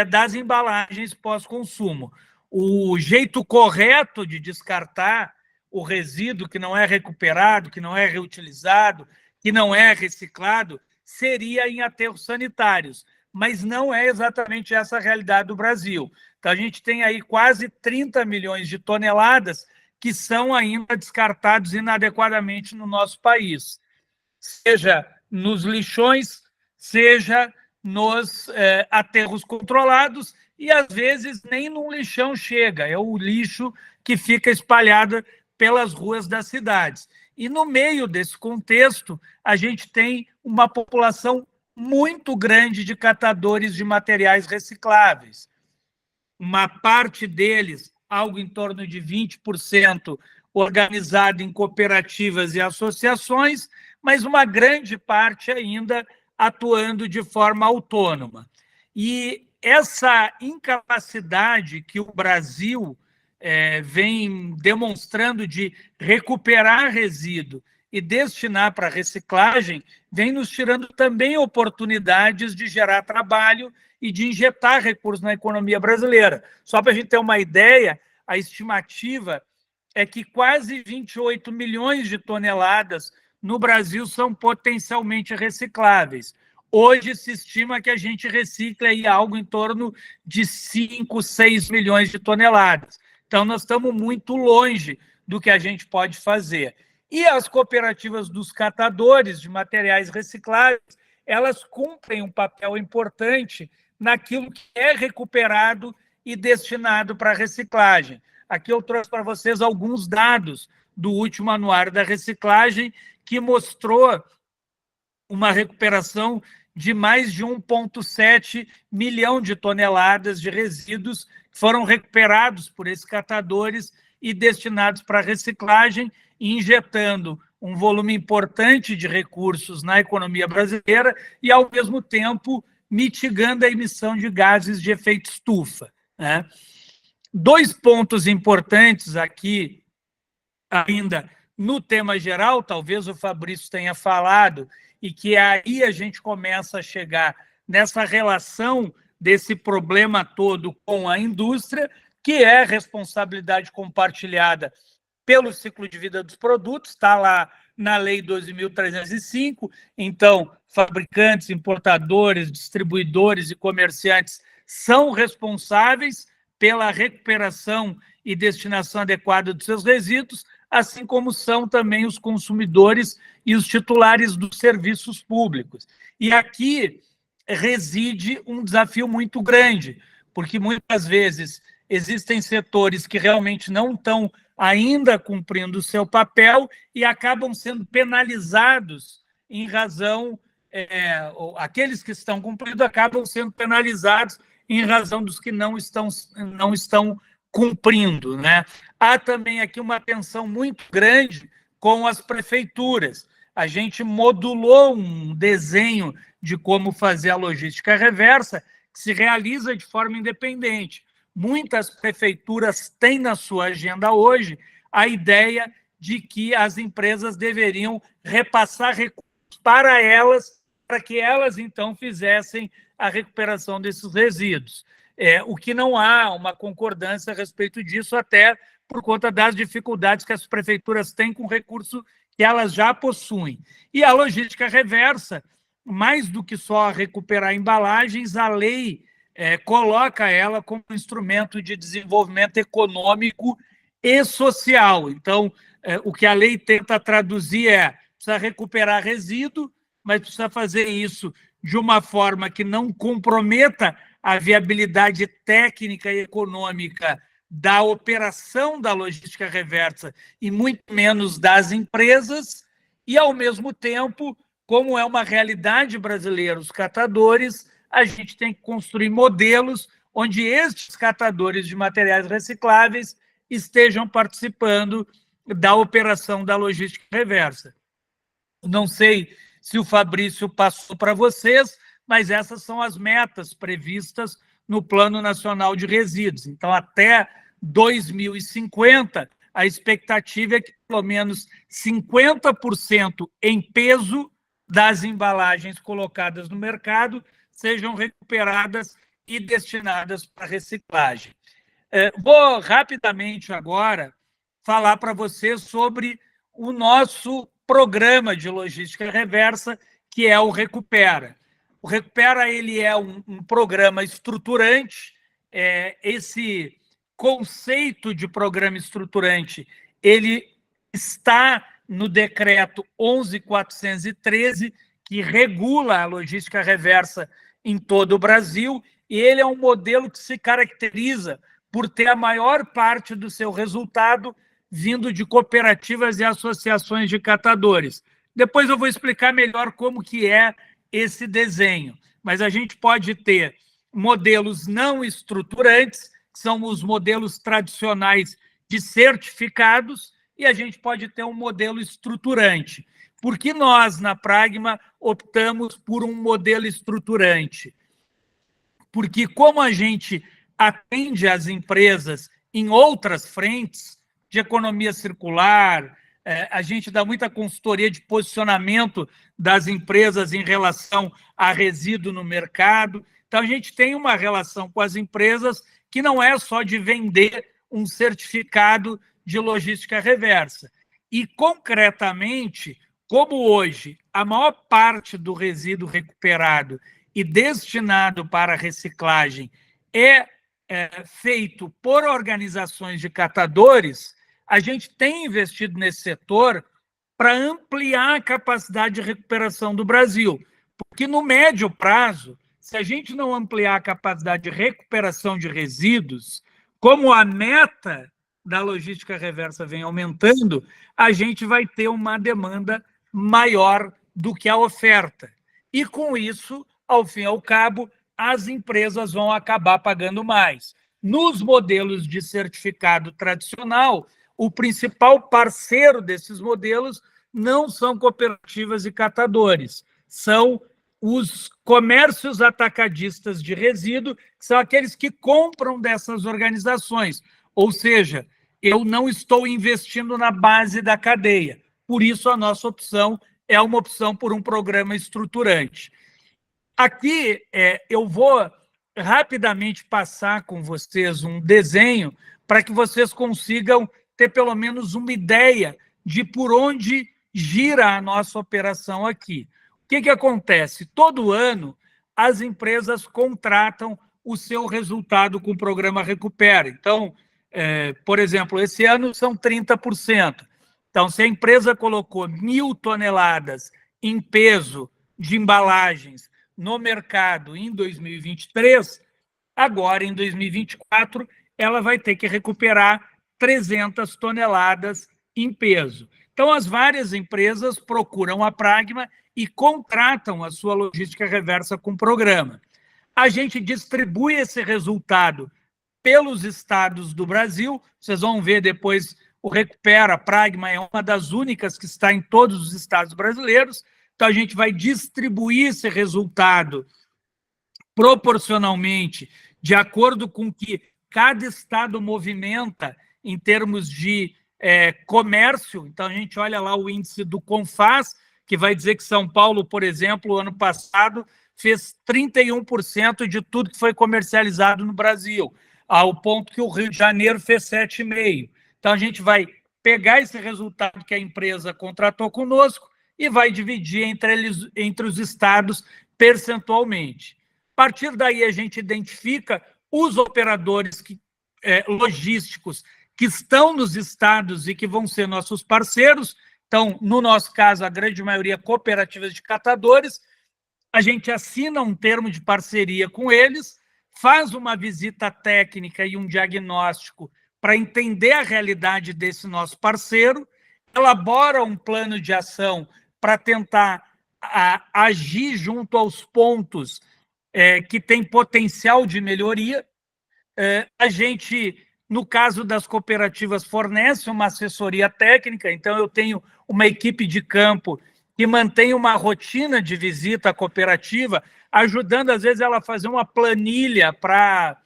das embalagens pós-consumo. O jeito correto de descartar o resíduo que não é recuperado, que não é reutilizado, que não é reciclado, seria em aterros sanitários, mas não é exatamente essa a realidade do Brasil. Então, a gente tem aí quase 30 milhões de toneladas que são ainda descartados inadequadamente no nosso país, seja nos lixões, seja nos aterros controlados, e às vezes nem num lixão chega, é o lixo que fica espalhado pelas ruas das cidades. E no meio desse contexto, a gente tem uma população muito grande de catadores de materiais recicláveis. Uma parte deles, algo em torno de 20%, organizado em cooperativas e associações, mas uma grande parte ainda atuando de forma autônoma. E essa incapacidade que o Brasil vem demonstrando de recuperar resíduo e destinar para reciclagem, vem nos tirando também oportunidades de gerar trabalho e de injetar recursos na economia brasileira. Só para a gente ter uma ideia, a estimativa é que quase 28 milhões de toneladas no Brasil são potencialmente recicláveis. Hoje se estima que a gente recicla aí algo em torno de 5, 6 milhões de toneladas. Então, nós estamos muito longe do que a gente pode fazer. E as cooperativas dos catadores de materiais recicláveis, elas cumprem um papel importante naquilo que é recuperado e destinado para reciclagem. Aqui eu trouxe para vocês alguns dados do último anuário da reciclagem, que mostrou uma recuperação de mais de 1,7 milhão de toneladas de resíduos que foram recuperados por esses catadores e destinados para reciclagem, injetando um volume importante de recursos na economia brasileira e, ao mesmo tempo, mitigando a emissão de gases de efeito estufa, né? 2 pontos importantes aqui, ainda no tema geral, talvez o Fabrício tenha falado, e que aí a gente começa a chegar nessa relação desse problema todo com a indústria, que é responsabilidade compartilhada pelo ciclo de vida dos produtos, está lá na Lei 12.305, então, fabricantes, importadores, distribuidores e comerciantes são responsáveis pela recuperação e destinação adequada dos seus resíduos, assim como são também os consumidores e os titulares dos serviços públicos. E aqui reside um desafio muito grande, porque muitas vezes existem setores que realmente não estão ainda cumprindo o seu papel e acabam sendo penalizados em razão, aqueles que estão cumprindo acabam sendo penalizados em razão dos que não estão cumprindo, né? Há também aqui uma tensão muito grande com as prefeituras. A gente modulou um desenho de como fazer a logística reversa, que se realiza de forma independente. Muitas prefeituras têm na sua agenda hoje a ideia de que as empresas deveriam repassar recursos para elas, para que elas, então, fizessem a recuperação desses resíduos. O que não há uma concordância a respeito disso, até por conta das dificuldades que as prefeituras têm com o recurso que elas já possuem. E a logística reversa mais do que só recuperar embalagens, a lei coloca ela como instrumento de desenvolvimento econômico e social. Então, o que a lei tenta traduzir precisa recuperar resíduo, mas precisa fazer isso de uma forma que não comprometa a viabilidade técnica e econômica da operação da logística reversa e muito menos das empresas, e, ao mesmo tempo, como é uma realidade brasileira, os catadores, a gente tem que construir modelos onde estes catadores de materiais recicláveis estejam participando da operação da logística reversa. Não sei se o Fabrício passou para vocês, mas essas são as metas previstas no Plano Nacional de Resíduos. Então, até 2050, a expectativa é que pelo menos 50% em peso das embalagens colocadas no mercado sejam recuperadas e destinadas para reciclagem. Vou rapidamente agora falar para vocês sobre o nosso programa de logística reversa, que é o Recupera. O Recupera ele é um programa estruturante. Esse conceito de programa estruturante ele está no decreto 11.413, que regula a logística reversa em todo o Brasil, e ele é um modelo que se caracteriza por ter a maior parte do seu resultado vindo de cooperativas e associações de catadores. Depois eu vou explicar melhor como que é esse desenho, mas a gente pode ter modelos não estruturantes, que são os modelos tradicionais de certificados, e a gente pode ter um modelo estruturante. Por que nós, na Pragma, optamos por um modelo estruturante? Porque como a gente atende as empresas em outras frentes, de economia circular, a gente dá muita consultoria de posicionamento das empresas em relação a resíduo no mercado. Então, a gente tem uma relação com as empresas que não é só de vender um certificado de logística reversa. E, concretamente, como hoje a maior parte do resíduo recuperado e destinado para reciclagem é feito por organizações de catadores, a gente tem investido nesse setor para ampliar a capacidade de recuperação do Brasil. Porque, no médio prazo, se a gente não ampliar a capacidade de recuperação de resíduos, como a meta da logística reversa vem aumentando, a gente vai ter uma demanda maior do que a oferta. E, com isso, ao fim e ao cabo, as empresas vão acabar pagando mais. Nos modelos de certificado tradicional, o principal parceiro desses modelos não são cooperativas e catadores, são os comércios atacadistas de resíduo, que são aqueles que compram dessas organizações. Ou seja, eu não estou investindo na base da cadeia. Por isso, a nossa opção é uma opção por um programa estruturante. Aqui, eu vou rapidamente passar com vocês um desenho para que vocês consigam ter pelo menos uma ideia de por onde gira a nossa operação aqui. O que acontece? Todo ano, as empresas contratam o seu resultado com o programa Recupera. Então, por exemplo, esse ano são 30%. Então, se a empresa colocou 1.000 toneladas em peso de embalagens no mercado em 2023, agora, em 2024, ela vai ter que recuperar 300 toneladas em peso. Então, as várias empresas procuram a Pragma e contratam a sua logística reversa com o programa. A gente distribui esse resultado pelos estados do Brasil. Vocês vão ver depois o Recupera. A Pragma é uma das únicas que está em todos os estados brasileiros. Então, a gente vai distribuir esse resultado proporcionalmente, de acordo com o que cada estado movimenta em termos de comércio. Então, a gente olha lá o índice do Confas, que vai dizer que São Paulo, por exemplo, ano passado, fez 31% de tudo que foi comercializado no Brasil, ao ponto que o Rio de Janeiro fez 7,5%. Então, a gente vai pegar esse resultado que a empresa contratou conosco e vai dividir entre os estados percentualmente. A partir daí, a gente identifica os operadores logísticos que estão nos estados e que vão ser nossos parceiros. Então, no nosso caso, a grande maioria cooperativas de catadores. A gente assina um termo de parceria com eles, faz uma visita técnica e um diagnóstico para entender a realidade desse nosso parceiro, elabora um plano de ação para tentar agir junto aos pontos que têm potencial de melhoria. A gente, no caso das cooperativas, fornece uma assessoria técnica, então eu tenho uma equipe de campo que mantém uma rotina de visita à cooperativa, ajudando, às vezes, ela a fazer uma planilha para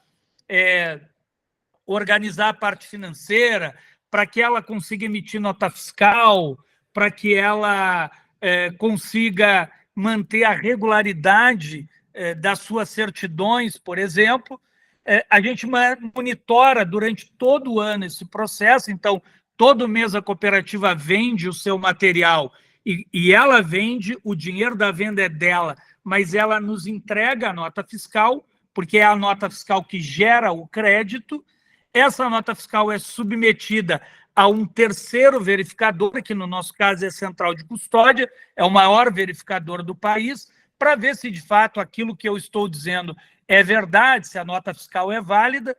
organizar a parte financeira, para que ela consiga emitir nota fiscal, para que ela consiga manter a regularidade das suas certidões, por exemplo. A gente monitora durante todo o ano esse processo, então, todo mês a cooperativa vende o seu material e ela vende, o dinheiro da venda é dela, mas ela nos entrega a nota fiscal, porque é a nota fiscal que gera o crédito. Essa nota fiscal é submetida a um terceiro verificador, que no nosso caso é a Central de Custódia, é o maior verificador do país, para ver se de fato aquilo que eu estou dizendo é verdade, se a nota fiscal é válida.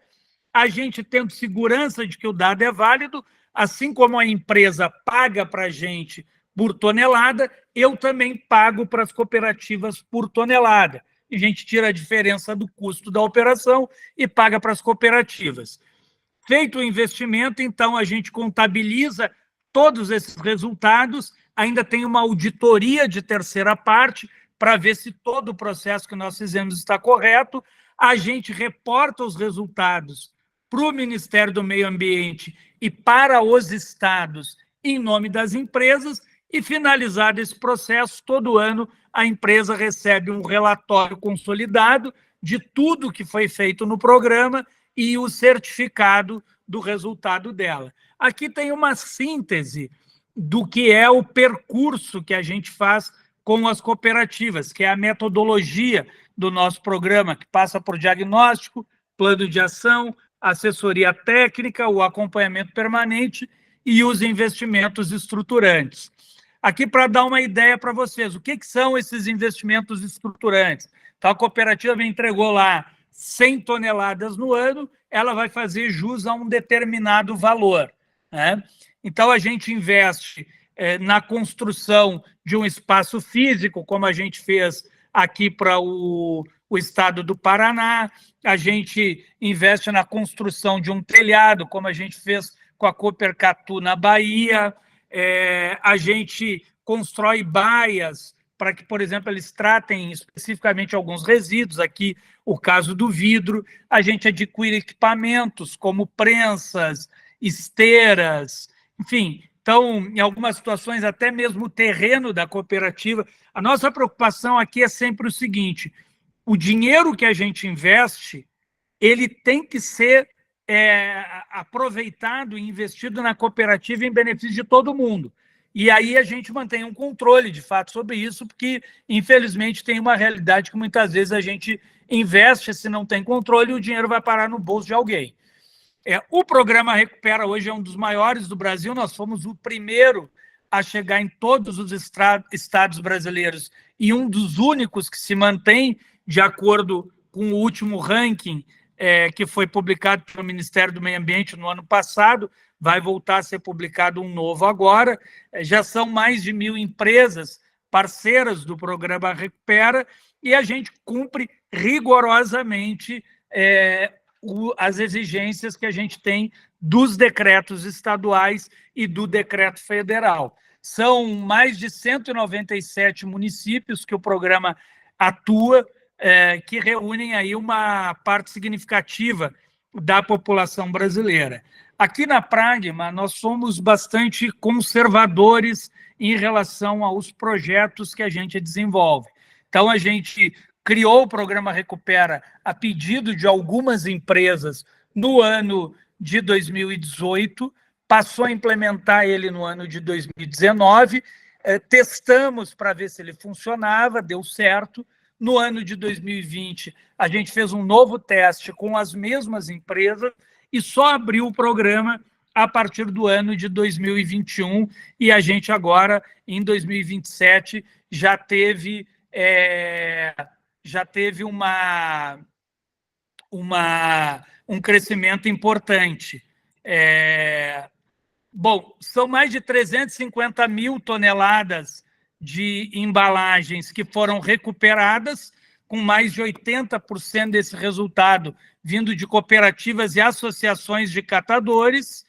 A gente tendo segurança de que o dado é válido, assim como a empresa paga para a gente por tonelada, eu também pago para as cooperativas por tonelada. E a gente tira a diferença do custo da operação e paga para as cooperativas. Feito o investimento, então, a gente contabiliza todos esses resultados, ainda tem uma auditoria de terceira parte para ver se todo o processo que nós fizemos está correto, a gente reporta os resultados para o Ministério do Meio Ambiente e para os estados em nome das empresas, e finalizado esse processo, todo ano a empresa recebe um relatório consolidado de tudo que foi feito no programa e o certificado do resultado dela. Aqui tem uma síntese do que é o percurso que a gente faz com as cooperativas, que é a metodologia do nosso programa, que passa por diagnóstico, plano de ação, assessoria técnica, o acompanhamento permanente e os investimentos estruturantes. Aqui, para dar uma ideia para vocês, o que são esses investimentos estruturantes? Então, a cooperativa me entregou lá 100 toneladas no ano, ela vai fazer jus a um determinado valor, né? Então, a gente investe na construção de um espaço físico, como a gente fez aqui para o estado do Paraná, a gente investe na construção de um telhado, como a gente fez com a Coopercatu na Bahia, a gente constrói baias para que, por exemplo, eles tratem especificamente alguns resíduos, aqui o caso do vidro, a gente adquire equipamentos como prensas, esteiras, enfim. Então, em algumas situações, até mesmo o terreno da cooperativa. A nossa preocupação aqui é sempre o seguinte: o dinheiro que a gente investe, ele tem que ser aproveitado e investido na cooperativa em benefício de todo mundo. E aí a gente mantém um controle, de fato, sobre isso, porque, infelizmente, tem uma realidade que muitas vezes a gente investe, se não tem controle, e o dinheiro vai parar no bolso de alguém. O programa Recupera hoje é um dos maiores do Brasil, nós fomos o primeiro a chegar em todos os estados brasileiros e um dos únicos que se mantém, de acordo com o último ranking que foi publicado pelo Ministério do Meio Ambiente no ano passado, vai voltar a ser publicado um novo agora. Já são mais de 1.000 empresas parceiras do programa Recupera e a gente cumpre rigorosamente as exigências que a gente tem dos decretos estaduais e do decreto federal. São mais de 197 municípios que o programa atua, que reúnem aí uma parte significativa da população brasileira. Aqui na Pragma, nós somos bastante conservadores em relação aos projetos que a gente desenvolve. Então, a gente criou o programa Recupera a pedido de algumas empresas no ano de 2018, passou a implementar ele no ano de 2019, testamos para ver se ele funcionava, deu certo. No ano de 2020, a gente fez um novo teste com as mesmas empresas e só abriu o programa a partir do ano de 2021, e a gente agora, em 2027, já teve um crescimento importante. Bom, são mais de 350 mil toneladas de embalagens que foram recuperadas, com mais de 80% desse resultado vindo de cooperativas e associações de catadores.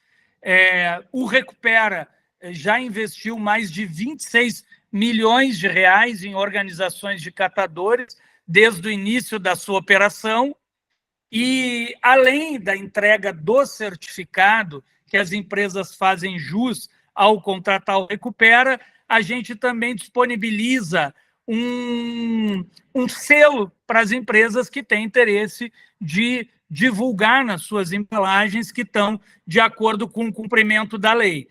O Recupera já investiu mais de 26 milhões de reais em organizações de catadores desde o início da sua operação. E, além da entrega do certificado, que as empresas fazem jus ao contratar o Recupera, a gente também disponibiliza um selo para as empresas que têm interesse de divulgar nas suas embalagens que estão de acordo com o cumprimento da lei.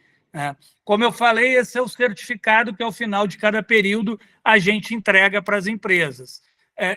Como eu falei, esse é o certificado que, ao final de cada período, a gente entrega para as empresas.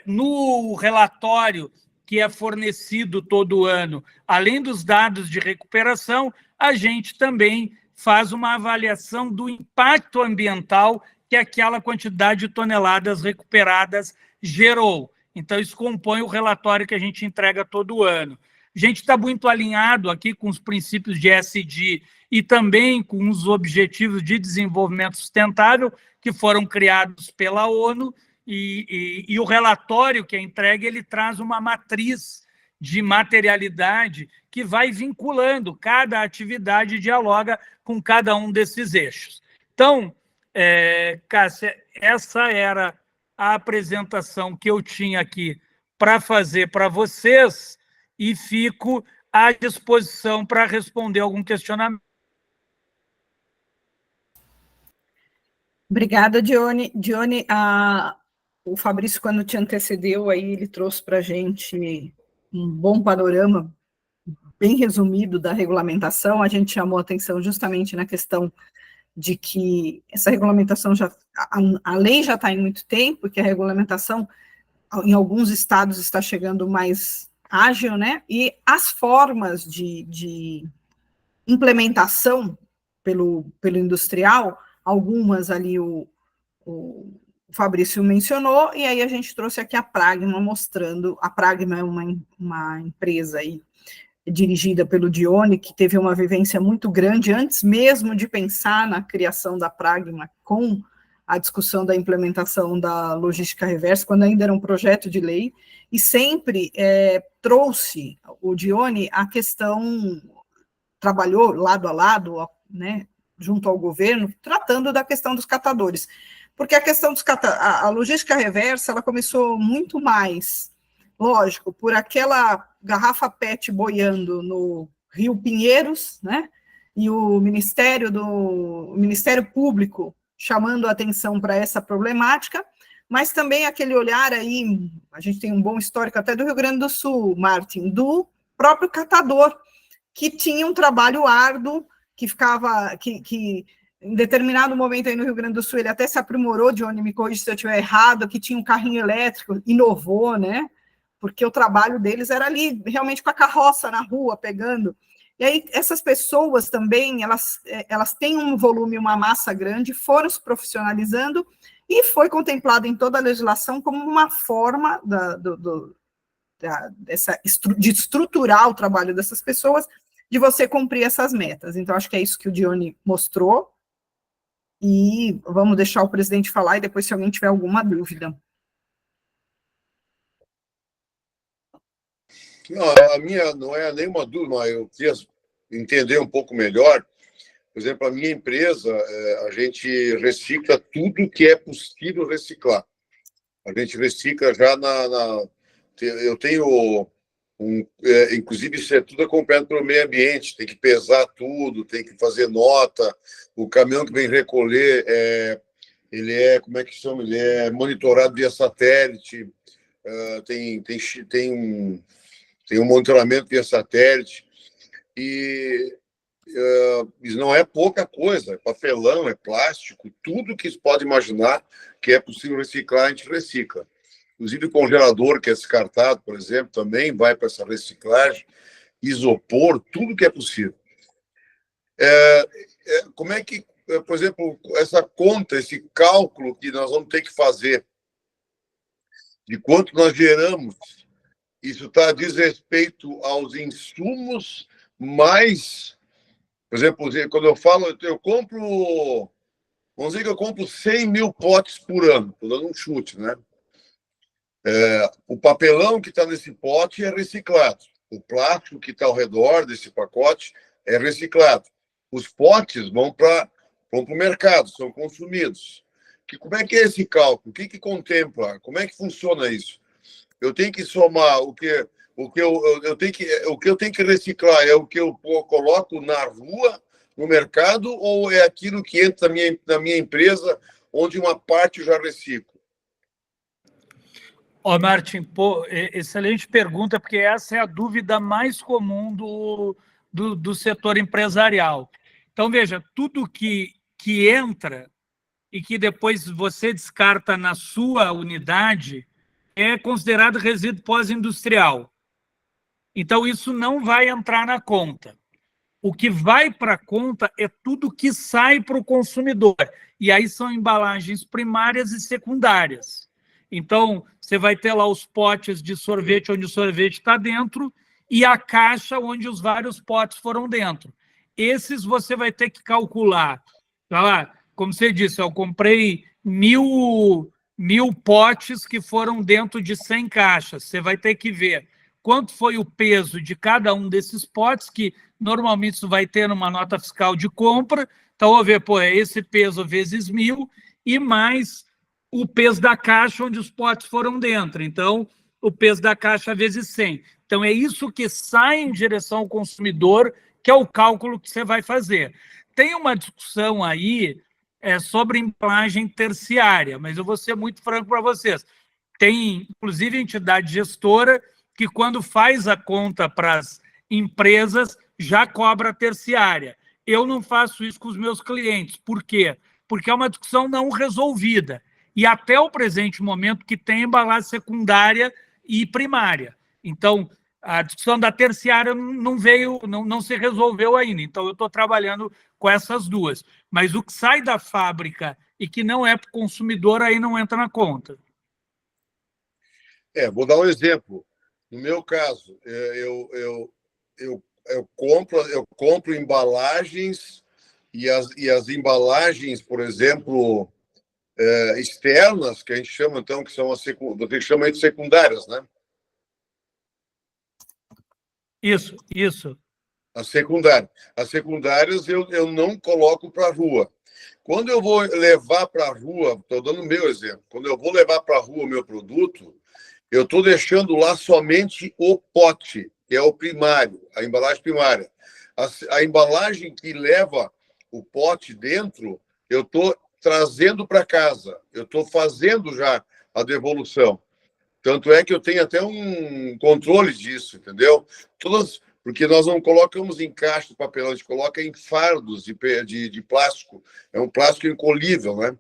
No relatório que é fornecido todo ano, além dos dados de recuperação, a gente também faz uma avaliação do impacto ambiental que aquela quantidade de toneladas recuperadas gerou. Então, isso compõe o relatório que a gente entrega todo ano. A gente está muito alinhado aqui com os princípios de ESG e também com os objetivos de desenvolvimento sustentável que foram criados pela ONU, e o relatório que é entregue, ele traz uma matriz de materialidade que vai vinculando cada atividade e dialoga com cada um desses eixos. Então, Cássia, essa era a apresentação que eu tinha aqui para fazer para vocês e fico à disposição para responder algum questionamento. Obrigada, Dione. Dione, o Fabrício, quando te antecedeu, aí ele trouxe para a gente um bom panorama, bem resumido, da regulamentação. A gente chamou atenção justamente na questão de que essa regulamentação, a lei já está em muito tempo, que a regulamentação, em alguns estados, está chegando mais ágil, né? E as formas de implementação pelo industrial, algumas ali o Fabrício mencionou, e aí a gente trouxe aqui a Pragma, mostrando. A Pragma é uma empresa aí dirigida pelo Dione, que teve uma vivência muito grande antes mesmo de pensar na criação da Pragma, com a discussão da implementação da logística reversa, quando ainda era um projeto de lei, e sempre trouxe o Dione a questão, trabalhou lado a lado, né, junto ao governo, tratando da questão dos catadores. Porque a questão a logística reversa, ela começou muito mais, lógico, por aquela garrafa PET boiando no Rio Pinheiros, né? E o Ministério Público chamando a atenção para essa problemática, mas também aquele olhar aí, a gente tem um bom histórico até do Rio Grande do Sul, Martin, do próprio catador, que tinha um trabalho árduo, que em determinado momento aí no Rio Grande do Sul, ele até se aprimorou, Dione, me corrija se eu estiver errado, que tinha um carrinho elétrico, inovou, né? Porque o trabalho deles era ali, realmente com a carroça na rua, pegando. E aí, essas pessoas também, elas têm um volume, uma massa grande, foram se profissionalizando, e foi contemplado em toda a legislação como uma forma de estruturar o trabalho dessas pessoas, de você cumprir essas metas. Então, acho que é isso que o Dione mostrou, e vamos deixar o presidente falar, e depois, se alguém tiver alguma dúvida. Não, a minha não é nenhuma dúvida, mas eu queria entender um pouco melhor. Por exemplo, a minha empresa, a gente recicla tudo que é possível reciclar. A gente recicla já eu tenho inclusive, isso é tudo acompanhado pelo meio ambiente, tem que pesar tudo, tem que fazer nota. O caminhão que vem recolher, ele como é que chama? Ele é monitorado via satélite, tem um monitoramento via satélite. E isso não é pouca coisa, é papelão, é plástico, tudo que se pode imaginar que é possível reciclar, a gente recicla. Inclusive o congelador que é descartado, por exemplo, também vai para essa reciclagem, isopor, tudo que é possível. Como é que, por exemplo, essa conta, esse cálculo que nós vamos ter que fazer de quanto nós geramos, isso diz respeito aos insumos mais... Por exemplo, quando eu falo, eu compro... Vamos dizer que eu compro 100 mil potes por ano, estou dando um chute, né? O papelão que está nesse pote é reciclado. O plástico que está ao redor desse pacote é reciclado. Os potes vão para o mercado, são consumidos. Como é que é esse cálculo? O que contempla? Como é que funciona isso? Eu tenho que somar o que eu tenho que reciclar é o que eu coloco na rua, no mercado, ou é aquilo que entra na minha empresa, onde uma parte eu já reciclo? Martin, excelente pergunta, porque essa é a dúvida mais comum do setor empresarial. Então, veja, tudo que entra e que depois você descarta na sua unidade é considerado resíduo pós-industrial. Então, isso não vai entrar na conta. O que vai para a conta é tudo que sai para o consumidor. E aí são embalagens primárias e secundárias. Então, você vai ter lá os potes de sorvete, onde o sorvete está dentro, e a caixa onde os vários potes foram dentro. Esses você vai ter que calcular. Como você disse, eu comprei 1.000 potes que foram dentro de 100 caixas. Você vai ter que ver quanto foi o peso de cada um desses potes, que normalmente isso vai ter numa nota fiscal de compra. Então, vou ver, é esse peso vezes 1.000 e mais o peso da caixa onde os potes foram dentro. Então, o peso da caixa vezes 100. Então, é isso que sai em direção ao consumidor, que é o cálculo que você vai fazer. Tem uma discussão aí sobre embalagem terciária, mas eu vou ser muito franco para vocês. Tem, inclusive, entidade gestora que, quando faz a conta para as empresas, já cobra terciária. Eu não faço isso com os meus clientes. Por quê? Porque é uma discussão não resolvida. E até o presente momento que tem embalagem secundária e primária. Então, a discussão da terciária não se resolveu ainda. Então, eu estou trabalhando com essas duas. Mas o que sai da fábrica e que não é para o consumidor, aí não entra na conta. Vou dar um exemplo. No meu caso, eu compro embalagens e as embalagens, por exemplo, externas, que a gente chama, então, que são você chama de secundárias, né? Isso. As secundárias eu não coloco para a rua. Quando eu vou levar para a rua, estou dando o meu exemplo, quando eu vou levar para a rua o meu produto, eu estou deixando lá somente o pote, que é o primário, a embalagem primária. A embalagem que leva o pote dentro, eu estou trazendo para casa, eu estou fazendo já a devolução. Tanto é que eu tenho até um controle disso, entendeu? Porque nós não colocamos em caixa de papelão, a gente coloca em fardos de plástico. É um plástico incolível, né?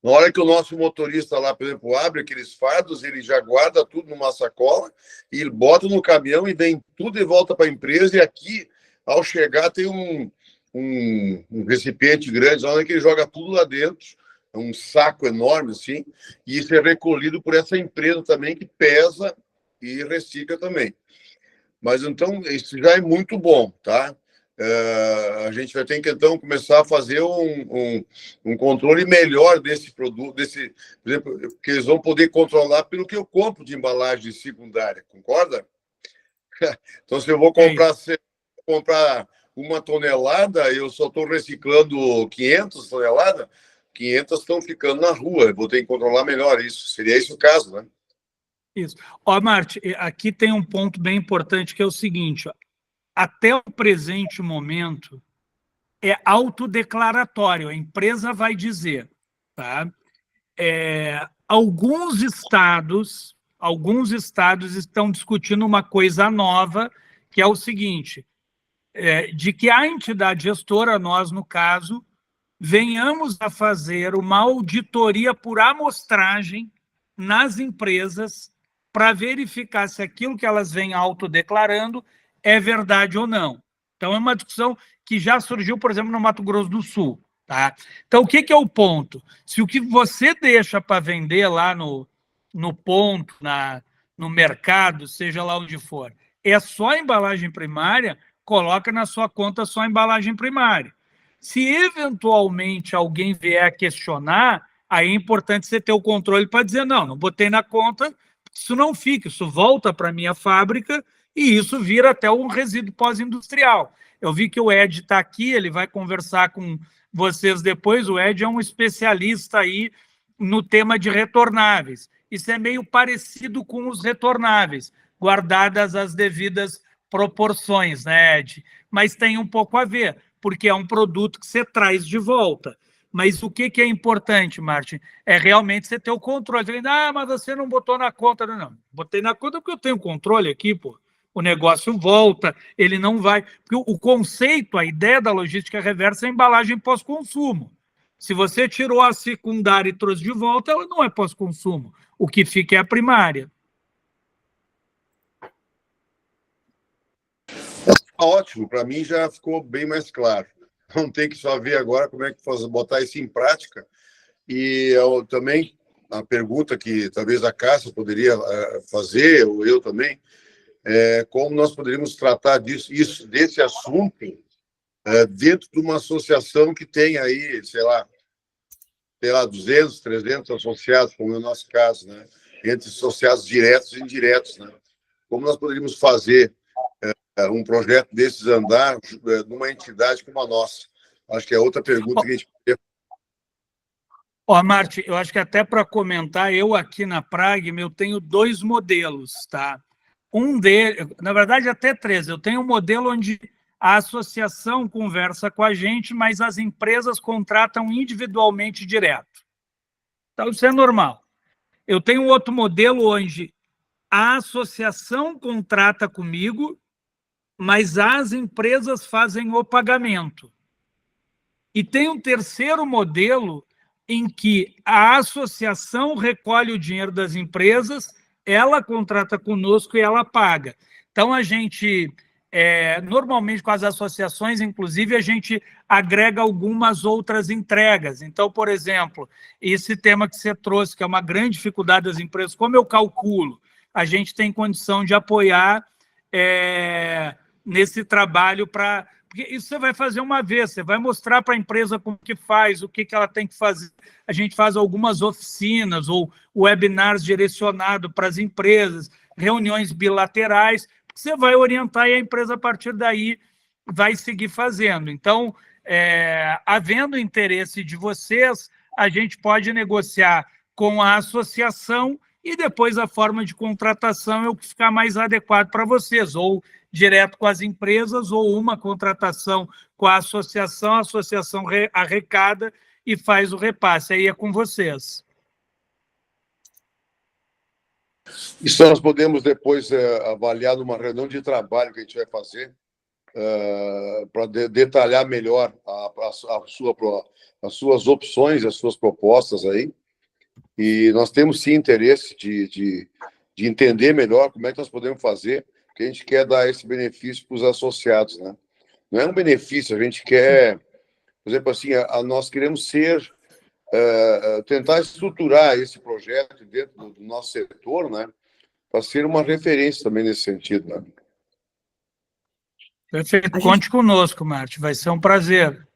Na hora que o nosso motorista lá, por exemplo, abre aqueles fardos, ele já guarda tudo numa sacola e bota no caminhão e vem tudo de volta para a empresa. E aqui, ao chegar, tem um recipiente grande, onde ele joga tudo lá dentro, um saco enorme assim, e isso é recolhido por essa empresa também que pesa e recicla também. Mas então, isso já é muito bom, tá? A gente vai ter que, então, começar a fazer um controle melhor desse produto, por exemplo, que eles vão poder controlar pelo que eu compro de embalagem secundária, concorda? Então, se eu vou comprar 1 tonelada, eu só estou reciclando 500 toneladas, 500 estão ficando na rua, eu vou ter que controlar melhor isso. Seria esse o caso, né? Isso. Martin, aqui tem um ponto bem importante, que é o seguinte: até o presente momento, é autodeclaratório, a empresa vai dizer, tá? Alguns estados estão discutindo uma coisa nova, que é o seguinte: de que a entidade gestora, nós no caso, venhamos a fazer uma auditoria por amostragem nas empresas para verificar se aquilo que elas vêm autodeclarando é verdade ou não. Então, é uma discussão que já surgiu, por exemplo, no Mato Grosso do Sul. Tá? Então, o que é o ponto? Se o que você deixa para vender lá no ponto, no mercado, seja lá onde for, é só embalagem primária, coloca na sua conta só embalagem primária. Se eventualmente alguém vier a questionar, aí é importante você ter o controle para dizer, não botei na conta, isso não fica, isso volta para a minha fábrica e isso vira até um resíduo pós-industrial. Eu vi que o Ed está aqui, ele vai conversar com vocês depois, o Ed é um especialista aí no tema de retornáveis. Isso é meio parecido com os retornáveis, guardadas as devidas proporções, né, Ed? Mas tem um pouco a ver, porque é um produto que você traz de volta. Mas o que é importante, Martin? É realmente você ter o controle. Mas você não botou na conta. Não, botei na conta porque eu tenho controle aqui, pô. O negócio volta, ele não vai... Porque o conceito, a ideia da logística reversa é a embalagem pós-consumo. Se você tirou a secundária e trouxe de volta, ela não é pós-consumo. O que fica é a primária. Ótimo, para mim já ficou bem mais claro. Vamos ter que só ver agora como é que botar isso em prática. E também, a pergunta que talvez a Cássia poderia fazer, ou eu também, é como nós poderíamos tratar desse assunto dentro de uma associação que tem aí, sei lá, 200, 300 associados, como é o nosso caso, né? Entre associados diretos e indiretos, né? Como nós poderíamos fazer um projeto desses andar numa entidade como a nossa? Acho que é outra pergunta que a gente poderia. Marti, eu acho que até para comentar, eu aqui na Pragma, eu tenho 2 modelos, tá? Um deles, na verdade até 3, eu tenho um modelo onde a associação conversa com a gente, mas as empresas contratam individualmente direto. Então, isso é normal. Eu tenho um outro modelo onde a associação contrata comigo, mas as empresas fazem o pagamento. E tem um terceiro modelo em que a associação recolhe o dinheiro das empresas, ela contrata conosco e ela paga. Então, a gente, normalmente com as associações, inclusive, a gente agrega algumas outras entregas. Então, por exemplo, esse tema que você trouxe, que é uma grande dificuldade das empresas, como eu calculo, a gente tem condição de apoiar nesse trabalho para... Porque isso você vai fazer uma vez, você vai mostrar para a empresa como que faz, o que ela tem que fazer. A gente faz algumas oficinas ou webinars direcionados para as empresas, reuniões bilaterais, você vai orientar e a empresa, a partir daí, vai seguir fazendo. Então, havendo interesse de vocês, a gente pode negociar com a associação e depois a forma de contratação é o que ficar mais adequado para vocês, ou direto com as empresas, ou uma contratação com a associação arrecada e faz o repasse. Aí é com vocês. Isso nós podemos depois avaliar numa reunião de trabalho que a gente vai fazer para detalhar melhor as suas opções, as suas propostas aí. E nós temos, sim, interesse de entender melhor como é que nós podemos fazer, porque a gente quer dar esse benefício para os associados, né? Não é um benefício, a gente quer, por exemplo, assim, nós queremos tentar estruturar esse projeto dentro do nosso setor, né? Para ser uma referência também nesse sentido, né? Perfeito. Conte conosco, Marti, vai ser um prazer.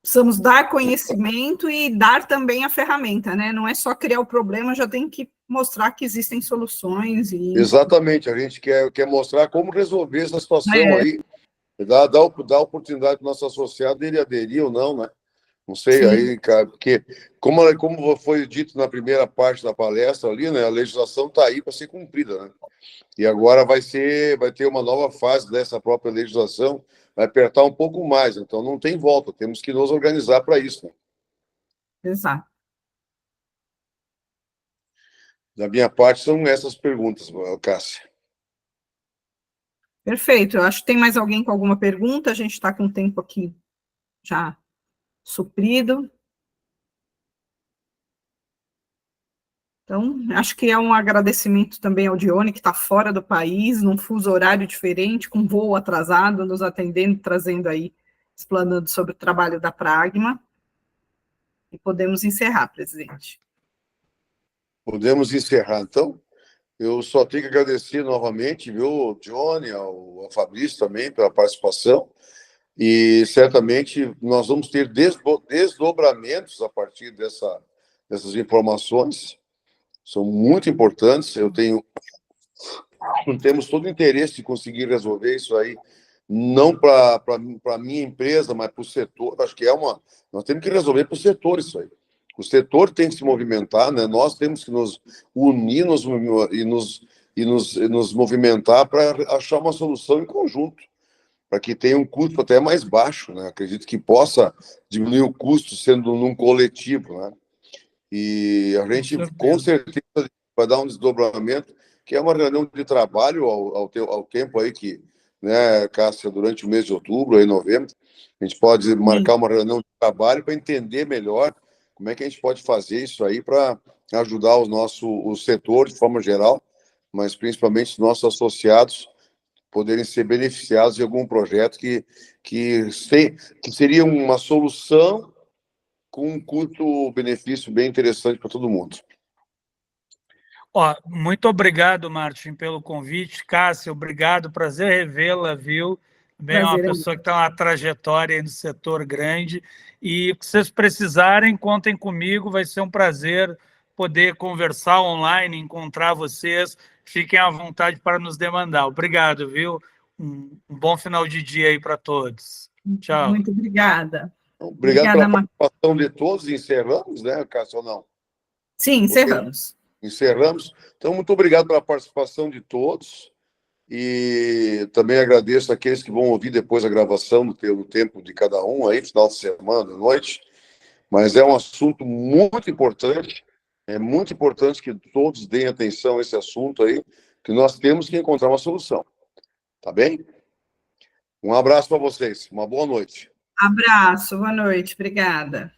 Precisamos dar conhecimento e dar também a ferramenta, né? Não é só criar o problema, já tem que mostrar que existem soluções. Exatamente, a gente quer mostrar como resolver essa situação aí, dar oportunidade para o nosso associado dele aderir ou não, né? Não sei, sim. Aí, cara, porque como foi dito na primeira parte da palestra ali, né? A legislação está aí para ser cumprida, né? E agora vai ter uma nova fase dessa própria legislação, vai apertar um pouco mais, então não tem volta, temos que nos organizar para isso. Né? Exato. Da minha parte, são essas perguntas, Cássia. Perfeito. Eu acho que tem mais alguém com alguma pergunta? A gente está com o tempo aqui já suprido. Então, acho que é um agradecimento também ao Dione, que está fora do país, num fuso horário diferente, com voo atrasado, nos atendendo, trazendo aí, explanando sobre o trabalho da Pragma. E podemos encerrar, presidente. Podemos encerrar, então. Eu só tenho que agradecer novamente, viu, Johnny, ao Fabrício também, pela participação. E certamente nós vamos ter desdobramentos a partir dessas informações. São muito importantes. Temos todo o interesse de conseguir resolver isso aí, não para a minha empresa, mas para o setor. Acho que nós temos que resolver para o setor isso aí. O setor tem que se movimentar, né? Nós temos que nos unir nos movimentar para achar uma solução em conjunto, para que tenha um custo até mais baixo, né? Acredito que possa diminuir o custo sendo num coletivo, né? E a gente, com certeza, vai dar um desdobramento, que é uma reunião de trabalho ao tempo aí que, né, Cássia, durante o mês de outubro, aí, novembro, a gente pode marcar uma reunião de trabalho para entender melhor como é que a gente pode fazer isso aí para ajudar o setor de forma geral, mas principalmente os nossos associados poderem ser beneficiados de algum projeto que seria uma solução com um custo-benefício bem interessante para todo mundo. Muito obrigado, Martin, pelo convite. Cássia, obrigado, prazer revê-la, viu? Bem, é uma pessoa que tem uma trajetória aí no setor grande. E se vocês precisarem, contem comigo, vai ser um prazer poder conversar online, encontrar vocês. Fiquem à vontade para nos demandar. Obrigado, viu? Um bom final de dia aí para todos. Tchau. Muito obrigada. Obrigado pela participação de todos. Encerramos, né, Cássio, ou não? Sim, encerramos. Encerramos. Então, muito obrigado pela participação de todos. E também agradeço àqueles que vão ouvir depois a gravação no tempo de cada um, aí, final de semana, noite. Mas é um assunto muito importante. É muito importante que todos deem atenção a esse assunto aí, que nós temos que encontrar uma solução. Tá bem? Um abraço para vocês. Uma boa noite. Abraço, boa noite. Obrigada.